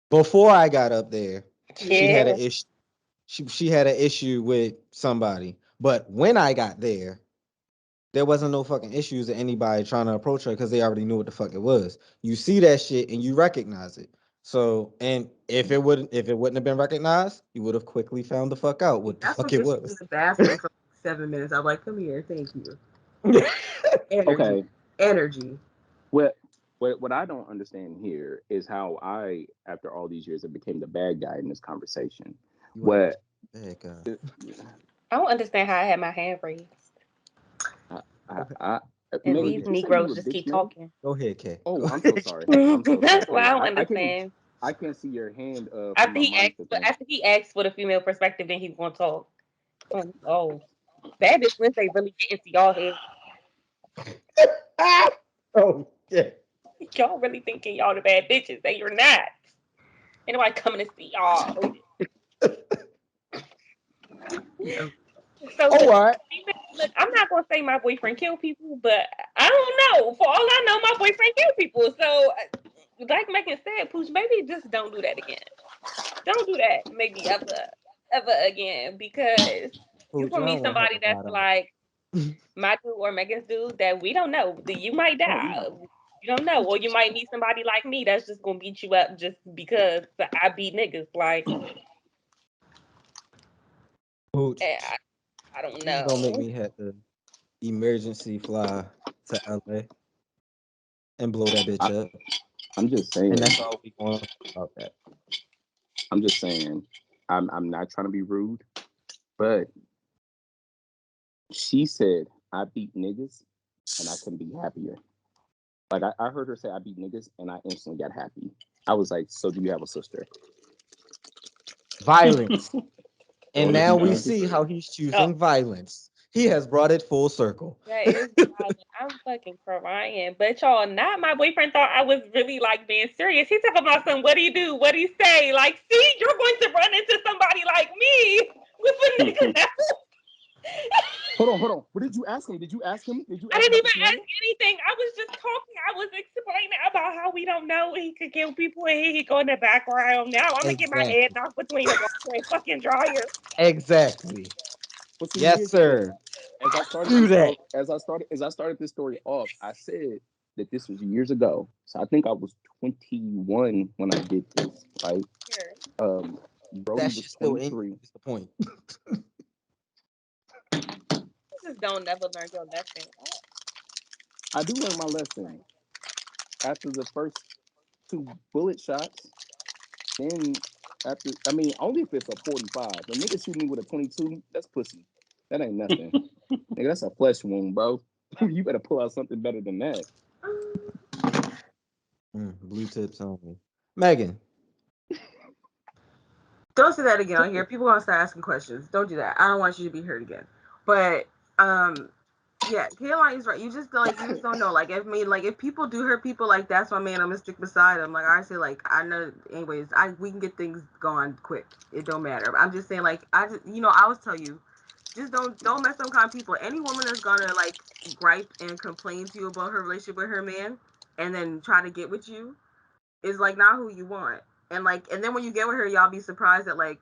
Before I got up there, she had Yeah. an issue. She had an issue with somebody. But when I got there wasn't no fucking issues of anybody trying to approach her because they already knew what the fuck it was. You see that shit and you recognize it. So, and if it wouldn't have been recognized, you would have quickly found the fuck out what the that's fuck what it gets you in was. the bathroom for like 7 minutes. I'm like, come here, thank you. Energy. Okay. Energy. What I don't understand here is how I, after all these years, have became the bad guy in this conversation. You are What bad guy. I don't understand how I had my hand raised. I And Go Megan, these did ahead. you say you Negroes were just bitch keep made? talking. Go ahead, Kay. Oh, Go I'm so ahead. sorry. I'm so sorry. That's why I don't I can't even, understand. I can't see your hand from After my he asked, monitor but thing. after he asked for the female perspective, then he's gonna talk. Oh, bad bitch Wednesday really get into y'all head. Oh yeah. Y'all really thinking y'all the bad bitches, and you're not. Ain't nobody coming to see y'all. Yeah. So Oh, look, all right. look, I'm not gonna say my boyfriend kill people, but I don't know. For all I know, my boyfriend kill people. So, like Megan said, Pooch, maybe just don't do that again. Don't do that, maybe ever again, because you Pooch, gonna I don't meet want her somebody to that's ride out. like my dude or Megan's dude that we don't know. That you might Oh die. no. You don't know, or you might meet somebody like me that's just gonna beat you up just because I beat niggas. Like, Pooch, I don't this is gonna make know. me have to emergency fly to LA and blow that bitch I, up. I'm just And saying. that's all we going to talk about that. I'm just saying. I'm not trying to be rude, but she said I beat niggas and I couldn't be happier. Like I heard her say I beat niggas and I instantly got happy. I was like, so do you have a sister? Violence. And All of now you we niggas. see how he's Oh, choosing violence. He has brought it full circle. that is wild. I'm fucking crying. But y'all, not my boyfriend thought I was really like being serious. He talking about some what do you do? What do you say? Like, see, you're going to run into somebody like me with a nigga now. Hold on. What did you ask him? Did you ask him? Did you I ask didn't about the even ask scenario? anything. I was just talking. I was explaining about how we don't know he could kill people and he go in the background. Now I'm gonna get my head Exactly. knocked between the washer and fucking dryer. Exactly. But see, Yes, here's the thing. sir. This Do that. story, as I started this story off, I said that this was years ago. So I think I was 21 when I did this, right? Here. Brody That was shit still in 23. is the point. You just don't never learn your lesson. I do learn my lesson after the first two bullet shots. Then after, I mean, only if it's a 45. A nigga shoot me with a 22, that's pussy. That ain't nothing. Nigga, that's a flesh wound, bro. You better pull out something better than that. Blue tips only. Megan. Don't say that again on here. People gonna start asking questions. Don't do that. I don't want you to be hurt again. But yeah, Caroline is right. You just don't know. Like if people do hurt people, like that's my man. I'm gonna stick beside him. Like I say, like I know. Anyways, we can get things going quick. It don't matter. I'm just saying, like I always tell you, just don't mess some kind of people. Any woman that's gonna like gripe and complain to you about her relationship with her man, and then try to get with you, is like not who you want. And then when you get with her, y'all be surprised that like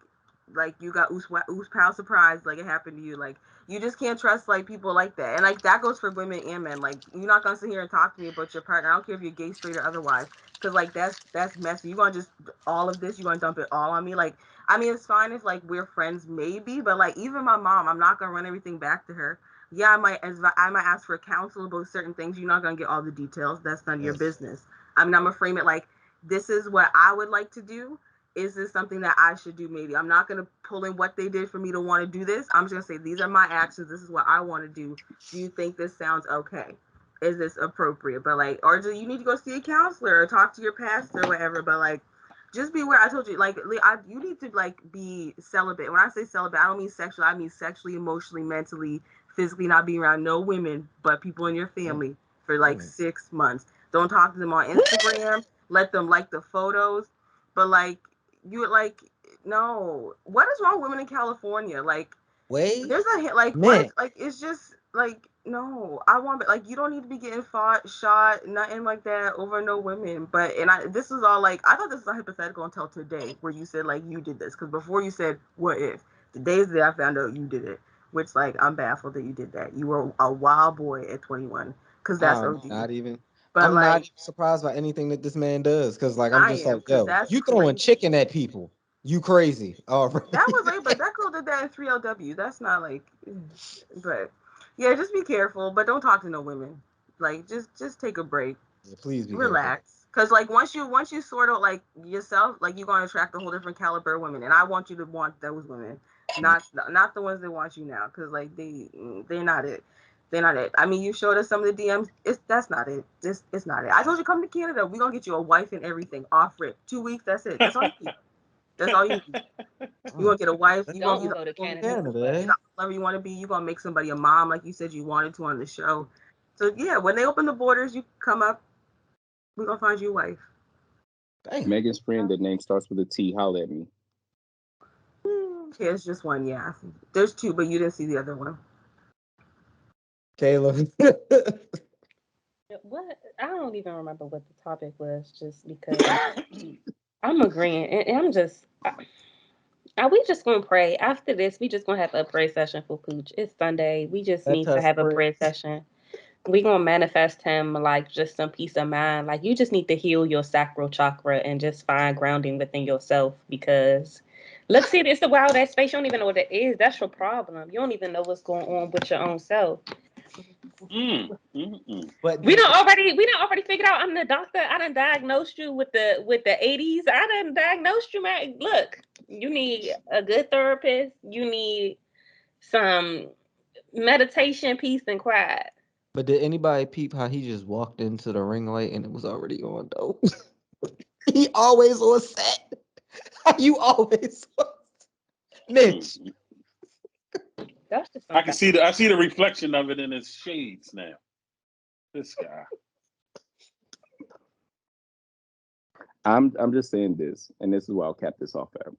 you got oos pal surprised like it happened to you. Like you just can't trust like people like that. And like that goes for women and men. Like you're not gonna sit here and talk to me about your partner. I don't care if you're gay, straight, or otherwise. Cause like that's messy. You're gonna just all of this. You're gonna dump it all on me. Like I mean, it's fine if like we're friends, maybe, but like even my mom, I'm not gonna run everything back to her. Yeah, I might ask for counsel about certain things. You're not gonna get all the details. That's none of your Yes. business. I mean, I'm gonna frame it like this is what I would like to do. Is this something that I should do? Maybe I'm not going to pull in what they did for me to want to do this. I'm just going to say, these are my actions. This is what I want to do. Do you think this sounds okay? Is this appropriate? But like, or do you need to go see a counselor or talk to your pastor or whatever? But like, just be aware. I told you, like, you need to like be celibate. When I say celibate, I don't mean sexual. I mean sexually, emotionally, mentally, physically, not being around no women, but people in your family for like 6 months. Don't talk to them on Instagram. Let them like the photos. But like, you like, no. What is wrong with women in California? Like, Wait, there's a hit. Like, man. what? Like, it's just like, no. I want, like, you don't need to be getting fought, shot, nothing like that over no women. But this is all like, I thought this was hypothetical until today, where you said like you did this, because before you said what if. The days that I found out you did it, which like I'm baffled that you did that. You were a wild boy at 21, because that's OD. Not even. But I'm not like, surprised by anything that this man does, because like I'm I just am, like, because yo, that's you throwing crazy. chicken at people. You crazy. All right. That was like, but that girl did that in 3LW. That's not like, but yeah, just be careful, but don't talk to no women. Like, just take a break, Yeah, please be careful. relax, because like once you sort of like yourself, like you're gonna attract a whole different caliber of women, and I want you to want those women, not the ones that want you now, because like they're not it. They're not it. I mean, you showed us some of the DMs. That's not it. It's not it. I told you, come to Canada. We're gonna get you a wife and everything off rip. 2 weeks. That's it. That's all you need. That's all you need. You gonna get a wife. You gonna Don't be go to the Canada. whoever you want to be. You gonna make somebody a mom, like you said you wanted to on the show. So yeah, when they open the borders, you come up. We're gonna find you a wife. Damn. Megan's friend, that name starts with a T. Holler at me. Yeah, it's just one. Yeah, there's two, but you didn't see the other one. Caleb. What? I don't even remember what the topic was, just because I'm agreeing. And I'm just, are we just gonna pray after this? We just gonna have a prayer session for Pooch. It's Sunday. We just Let need to us have a pray. prayer session. We gonna manifest him like just some peace of mind. Like you just need to heal your sacral chakra and just find grounding within yourself, because look, see, it's the wild ass space. You don't even know what it is. That's your problem. You don't even know what's going on with your own self. But We don't already figured out I'm the doctor. I done diagnosed you with the 80s. I done diagnosed you, man. Look, you need a good therapist. You need some meditation, peace, and quiet. but did anybody peep how he just walked into the ring light and it was already on though? He always on set. You always on Mitch. That's just I can something. I see the reflection of it in his shades now. This guy. I'm just saying this, and this is why I'll cap this off at.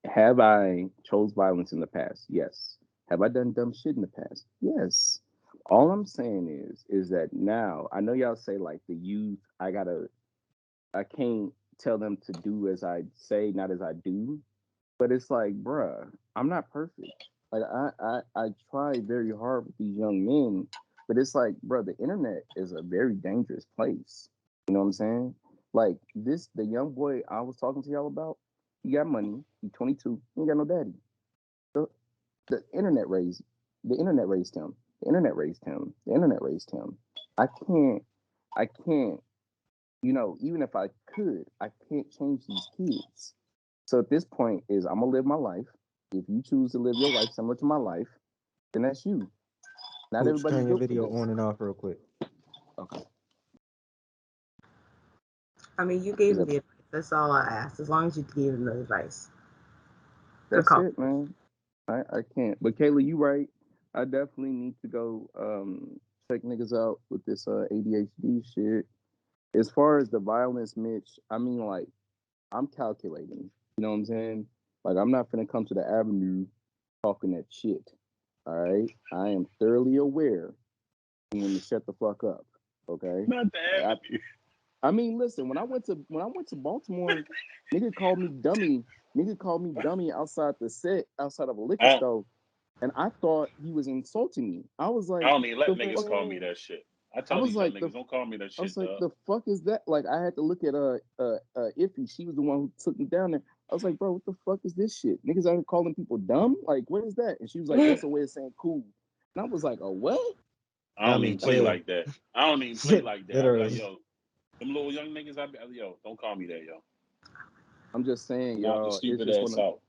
Have I chose violence in the past? Yes. Have I done dumb shit in the past? Yes. All I'm saying is that now I know y'all say like the youth, I can't tell them to do as I say, not as I do. But it's like, bruh, I'm not perfect. Like I try very hard with these young men, but it's like, bruh, the internet is a very dangerous place. You know what I'm saying? Like the young boy I was talking to y'all about, he got money, he's 22, he ain't got no daddy. The, the internet raised the internet raised him. The internet raised him. The internet raised him. I can't I can't, even if I could, I can't change these kids. So at this point is I'm gonna live my life. If you choose to live your life similar to my life, then that's you. Not Pooch, everybody's turn your built for video this. on and off real quick. Okay. I mean, you gave Is me that the advice. That's all I asked. As long as you gave me the advice. that's it, man. I can't. But Kayla, you right. I definitely need to go check niggas out with this ADHD shit. As far as the violence, Mitch, I mean like I'm calculating. You know what I'm saying? Like I'm not gonna come to the avenue talking that shit. All right. I am thoroughly aware when to shut the fuck up. Okay. Not the Like avenue. I mean, listen. When I went to Baltimore, nigga called me dummy. Nigga called me dummy outside the set, outside of a liquor I, store, and I thought he was insulting me. I was I like, don't even let the niggas fuck. call me that shit. I I tell was these young like, niggas, don't call me that I was shit, like, dog. the fuck is that? Like, I had to look at Iffy. She was the one who took me down there. I was like, bro, what the fuck is this shit? Niggas out here calling people dumb? Like, what is that? And she was like, that's a way of saying cool. And I was like, oh, what? I I don't mean, even play chill. like that. I don't even play like that. I be like, Literally. yo, Them little young niggas, yo, don't call me that, yo. I'm just saying, Knock your y'all. It's stupid just ass out.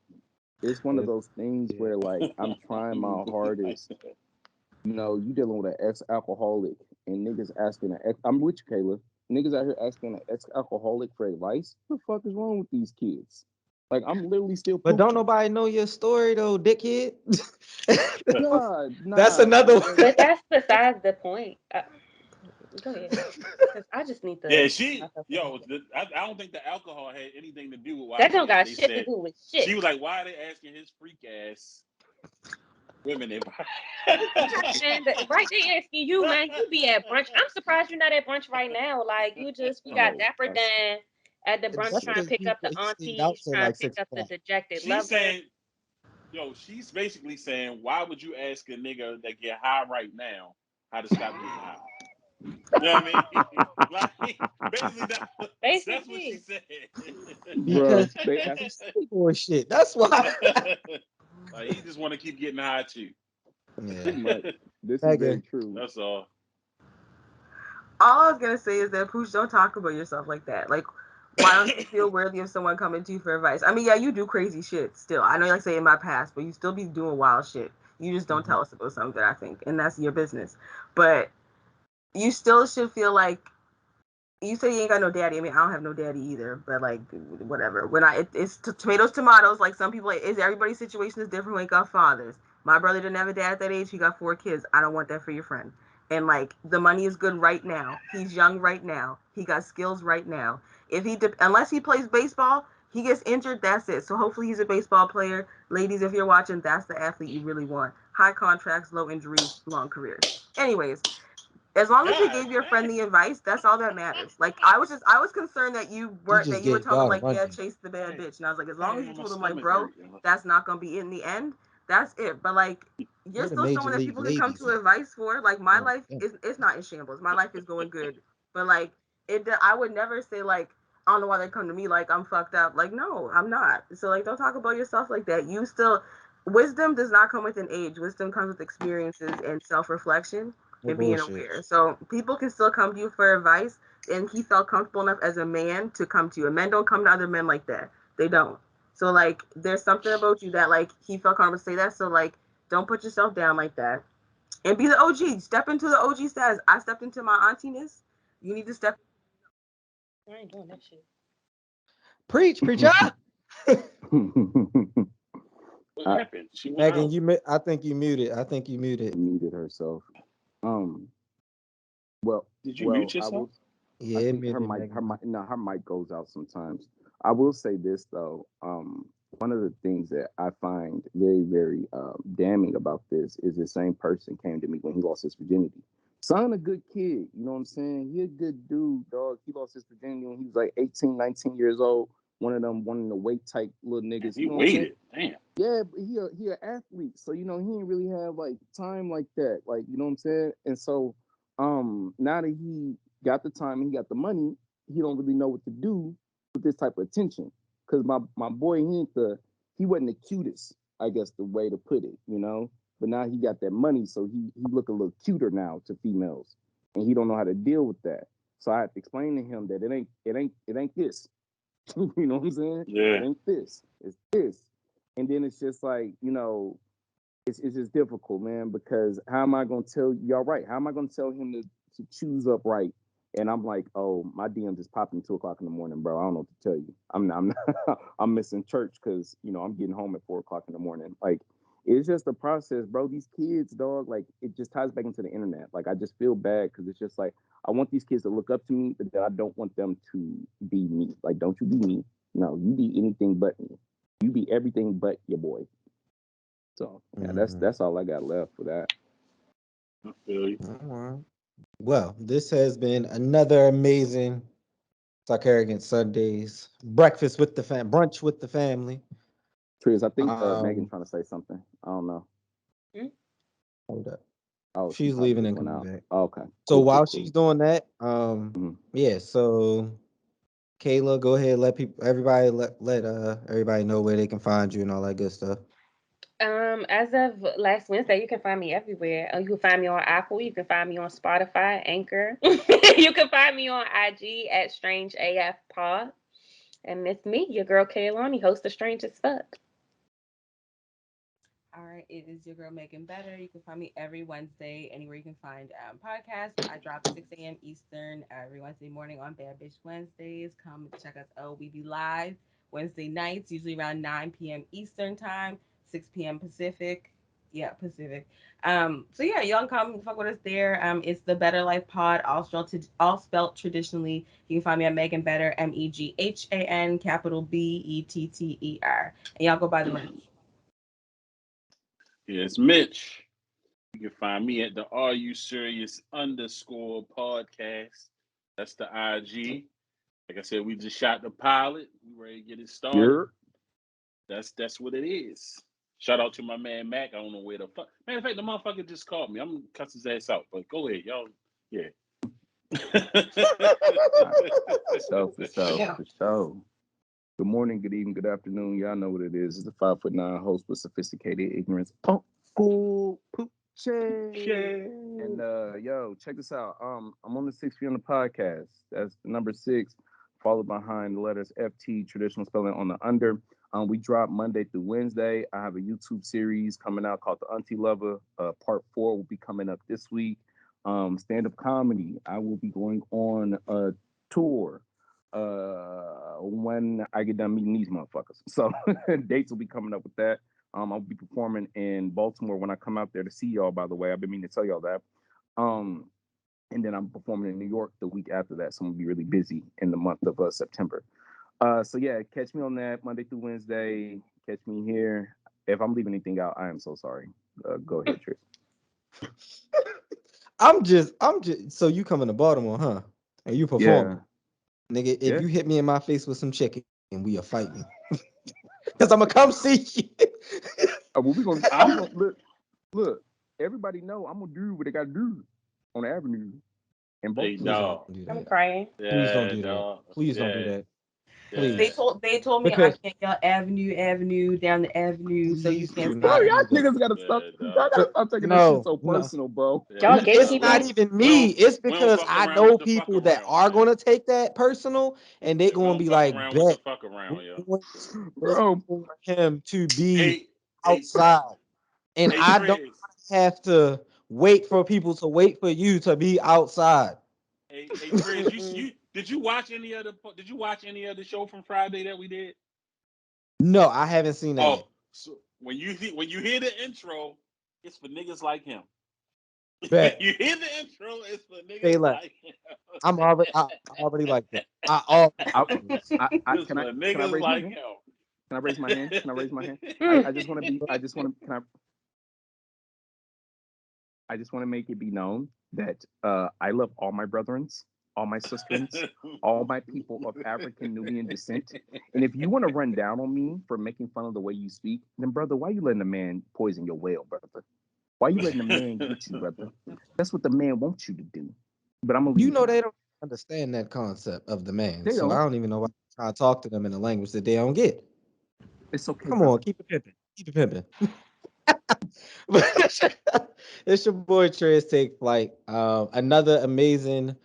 one of those things Yeah. where like I'm trying my hardest. You know, you dealing with an ex-alcoholic and niggas asking I'm with you, Kayla. Niggas out here asking an ex-alcoholic for advice. What the fuck is wrong with these kids? Like I'm literally still But don't pooping. nobody know your story though, dickhead. That's Nah, another one. But that's besides the point. Go ahead, because I just need to. Yeah, get myself together. I don't think the alcohol had anything to do with why That don't got they shit to said. do with She shit. was like, why are they asking his freak ass women advice? Man, right, they asking you, man. You be at brunch. I'm surprised you're not at brunch right now. Like we got oh, Dapper Dan at the brunch That's trying to because pick up the he stayed out aunties, till trying like to pick up the 6 o'clock. dejected She's lover. saying, yo, she's basically saying, why would you ask a nigga that get high right now how to stop getting high? You know what I mean? Like, basically, that's what she Basically, said. Because bro, they he ask. some city boy shit. That's why. Like, he just want to keep getting high too. Yeah. Pretty much. This is very Megan. true. That's all. All I was gonna say is that Pooch, don't talk about yourself like that. Like, why don't you feel worthy of someone coming to you for advice? I mean, yeah, you do crazy shit still. I know you like say in my past, but you still be doing wild shit. You just don't tell us about something, I think, and that's your business. But you still should feel like you say you ain't got no daddy. I mean, I don't have no daddy either, but like whatever. When it's tomatoes, tomatoes. Like some people, like, is everybody's situation is different. We ain't got fathers. My brother didn't have a dad at that age. He got 4 kids. I don't want that for your friend. And like the money is good right now. He's young right now. He got skills right now. If unless he plays baseball, he gets injured. That's it. So hopefully he's a baseball player. Ladies, if you're watching, that's the athlete you really want. High contracts, low injuries, long careers. Anyways, as long as you God gave your friend damn. the advice, that's all that matters. Like I was concerned that You just you were gave telling him God a like, yeah, rundown. chase the bad Hey, bitch. And I was like, as long as hey, you my told him like, stomach bro, hurt. Yo. that's not gonna be it in the end. That's it. But like you're Where the still major someone that league people can come ladies to at? advice for. Like my Oh, life yeah. is it's not in shambles. My life is going good. But like I would never say like I don't know why they come to me like I'm fucked up. Like no, I'm not. So like don't talk about yourself like that. You still wisdom does not come with an age. Wisdom comes with experiences and self-reflection No and being bullshit. aware. So people can still come to you for advice, and he felt comfortable enough as a man to come to you. And men don't come to other men like that. They don't. So like there's something about you that like he felt comfortable to say that. So like don't put yourself down like that. And be the OG. Step into the OG status. I stepped into my auntiness. You need to step. I ain't doing that shit. Preach, preacher. What I happened? She went Megan, out. I think you muted. I think you muted. muted herself. Um. Well, Did you well, mute I yourself? will. I Yeah, it think muted Megan. her mic goes out sometimes. I will say this though. One of the things that I find very, very damning about this is the same person came to me when he lost his virginity. Son, a good kid, you know what I'm saying? He a good dude, dog. He lost his virginity when he was like 18, 19 years old. One of them, one of the weight type little And niggas, he you know what I'm saying? waited. Damn. Yeah, but he an athlete, so you know he didn't really have like time like that, like you know what I'm saying. And so, now that he got the time and he got the money, he don't really know what to do with this type of attention. Cause my boy, he wasn't the cutest, I guess the way to put it, you know. But now he got that money, so he look a little cuter now to females, and he don't know how to deal with that. So I had to explain to him that it ain't this. You know what I'm saying? It Yeah. ain't this. It's this. And then it's just like, it's just difficult, man, because how am I gonna tell y'all right? How am I gonna tell him to choose up right? And I'm like, oh, my DM just popped in 2 o'clock in the morning, bro. I don't know what to tell you. I'm not, I'm missing church because I'm getting home at 4 o'clock in the morning. Like, it's just a process, bro. These kids, dog, like it just ties back into the internet. Like I just feel bad because it's just like I want these kids to look up to me, but I don't want them to be me. Like, don't you be me. No, you be anything but me. You be everything but your boy. So yeah, that's Mhm. that's all I got left for that. I feel you. All right. Well, this has been another amazing Sarcarrogance Sundays. Breakfast with the brunch with the family. Triz, I think Megan Um, trying to say something. I don't know. Hmm? hold up. Oh, she She's probably leaving just and went coming out. back. Oh, okay, So cool, cool, while cool. she's doing that, Mhm. yeah, so Kayla, go ahead, let everybody know where they can find you and all that good stuff. As of last Wednesday, you can find me everywhere. You can find me on Apple. You can find me on Spotify, Anchor. You can find me on IG at Strange AF Pod. And it's me, your girl Kaylani, host of Strange as Fuck. All right, it is your girl Megan Better. You can find me every Wednesday anywhere you can find podcasts. I drop 6 a.m. Eastern every Wednesday morning on Bad Bitch Wednesdays. Come check us out. We be live Wednesday nights, usually around 9 p.m. Eastern time, 6 p.m. Pacific. Yeah, Pacific. So yeah, y'all can come fuck with us there. It's the Better Life Pod, all spelled traditionally. You can find me at Megan Better, Meghan, capital Better. And y'all go buy the merch. Yes, Mitch. You can find me at the Are You Serious _podcast. That's the IG. Like I said, we just shot the pilot. We ready to get it started. You're That's what it is. Shout out to my man Mac. I don't know where the fuck. Matter of fact, the motherfucker just called me. I'm gonna cuss his ass out. But go ahead, y'all. Yeah. for sure. Good morning, good evening, good afternoon. Y'all know what it is. It's a 5'9" host with sophisticated ignorance. Uncle Poochie. And yo, check this out. I'm on the 6 p.m. podcast. That's the number 6, followed behind the letters FT, traditional spelling on the under. We drop Monday through Wednesday. I have a YouTube series coming out called The Auntie Lover. Part 4 will be coming up this week. Stand-up comedy. I will be going on a tour when I get done meeting these motherfuckers. So dates will be coming up with that. I'll be performing in Baltimore when I come out there to see y'all, by the way. I've been meaning to tell y'all that. And then I'm performing in New York the week after that. So I'm gonna be really busy in the month of September. So yeah, catch me on that Monday through Wednesday. Catch me here. If I'm leaving anything out, I am so sorry. Go ahead, Trish. I'm just. So you coming to Baltimore, huh? And you performing, nigga? If Yeah. you hit me in my face with some chicken, we are fighting. Cause I'm gonna come see you. Well, we gonna look. Everybody know I'm gonna do what they gotta do on the avenue in Hey, Baltimore. Please don't dog. do I'm that. crying. Please don't Yeah, do that. dog. Please don't do Yeah, that. yeah. Please, They told me I because can't yell avenue down the avenue, so you please can't do say Bro, not that. y'all do that. niggas gotta stop. Yeah, Y'all dog. gotta stop taking this shit No, so no. personal, bro. Y'all Yeah, It's dog. not gatekeeping. even We me. It's don't because fuck I around with know the fuck people that around, are man. gonna take that personal, and they're Yeah, we gonna don't be fuck like, around with the "Bet fuck we're around, yo. going to wait Bro, for him to be Hey, hey, outside," and hey, I don't Triz. have to wait for people to wait for you to be outside. Hey, Triz. You did you watch any other? Did you watch any other show from Friday that we did? No, I haven't seen that Oh, yet. so when you hear the intro, it's for niggas like him. When Bet you hear the intro, it's for say niggas less. like him. I'm already like that. I already I, was. It's can I for can I niggas raise my like hand? him. Can I raise my hand? Can I raise my hand? I just want to make it be known that I love all my brethrens, all my sisterins, all my people of African Nubian descent. And if you want to run down on me for making fun of the way you speak, then brother, why you letting a man poison your well, brother? Why you letting a man get you, brother? That's what the man wants you to do. But I'm gonna You leave know now. they don't understand that concept of the man, They so I don't. don't even know why I try to talk to them in a language that they don't get. It's okay, Come on, brother. keep it pimping. Keep it pimping. It's your boy Trez Take Flight. Another amazing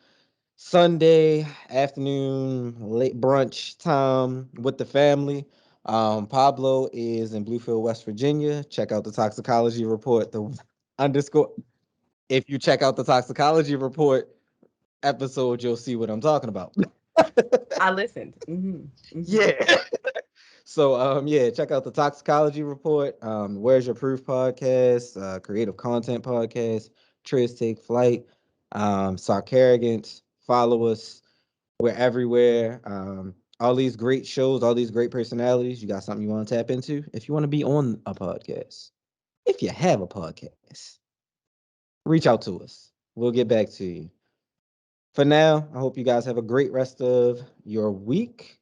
Sunday afternoon, late brunch time with the family. Pablo is in Bluefield, West Virginia. Check out the toxicology report. The underscore. If you check out the toxicology report episode, you'll see what I'm talking about. I listened. Yeah. So yeah, check out the toxicology report, Where's Your Proof podcast, creative content podcast, Triz Take Flight, Sarcarrogance, follow us. We're everywhere. All these great shows, all these great personalities. You got something you want to tap into? If you want to be on a podcast, if you have a podcast, reach out to us. We'll get back to you. For now, I hope you guys have a great rest of your week,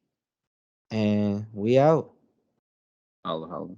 and we out. Holla, holla.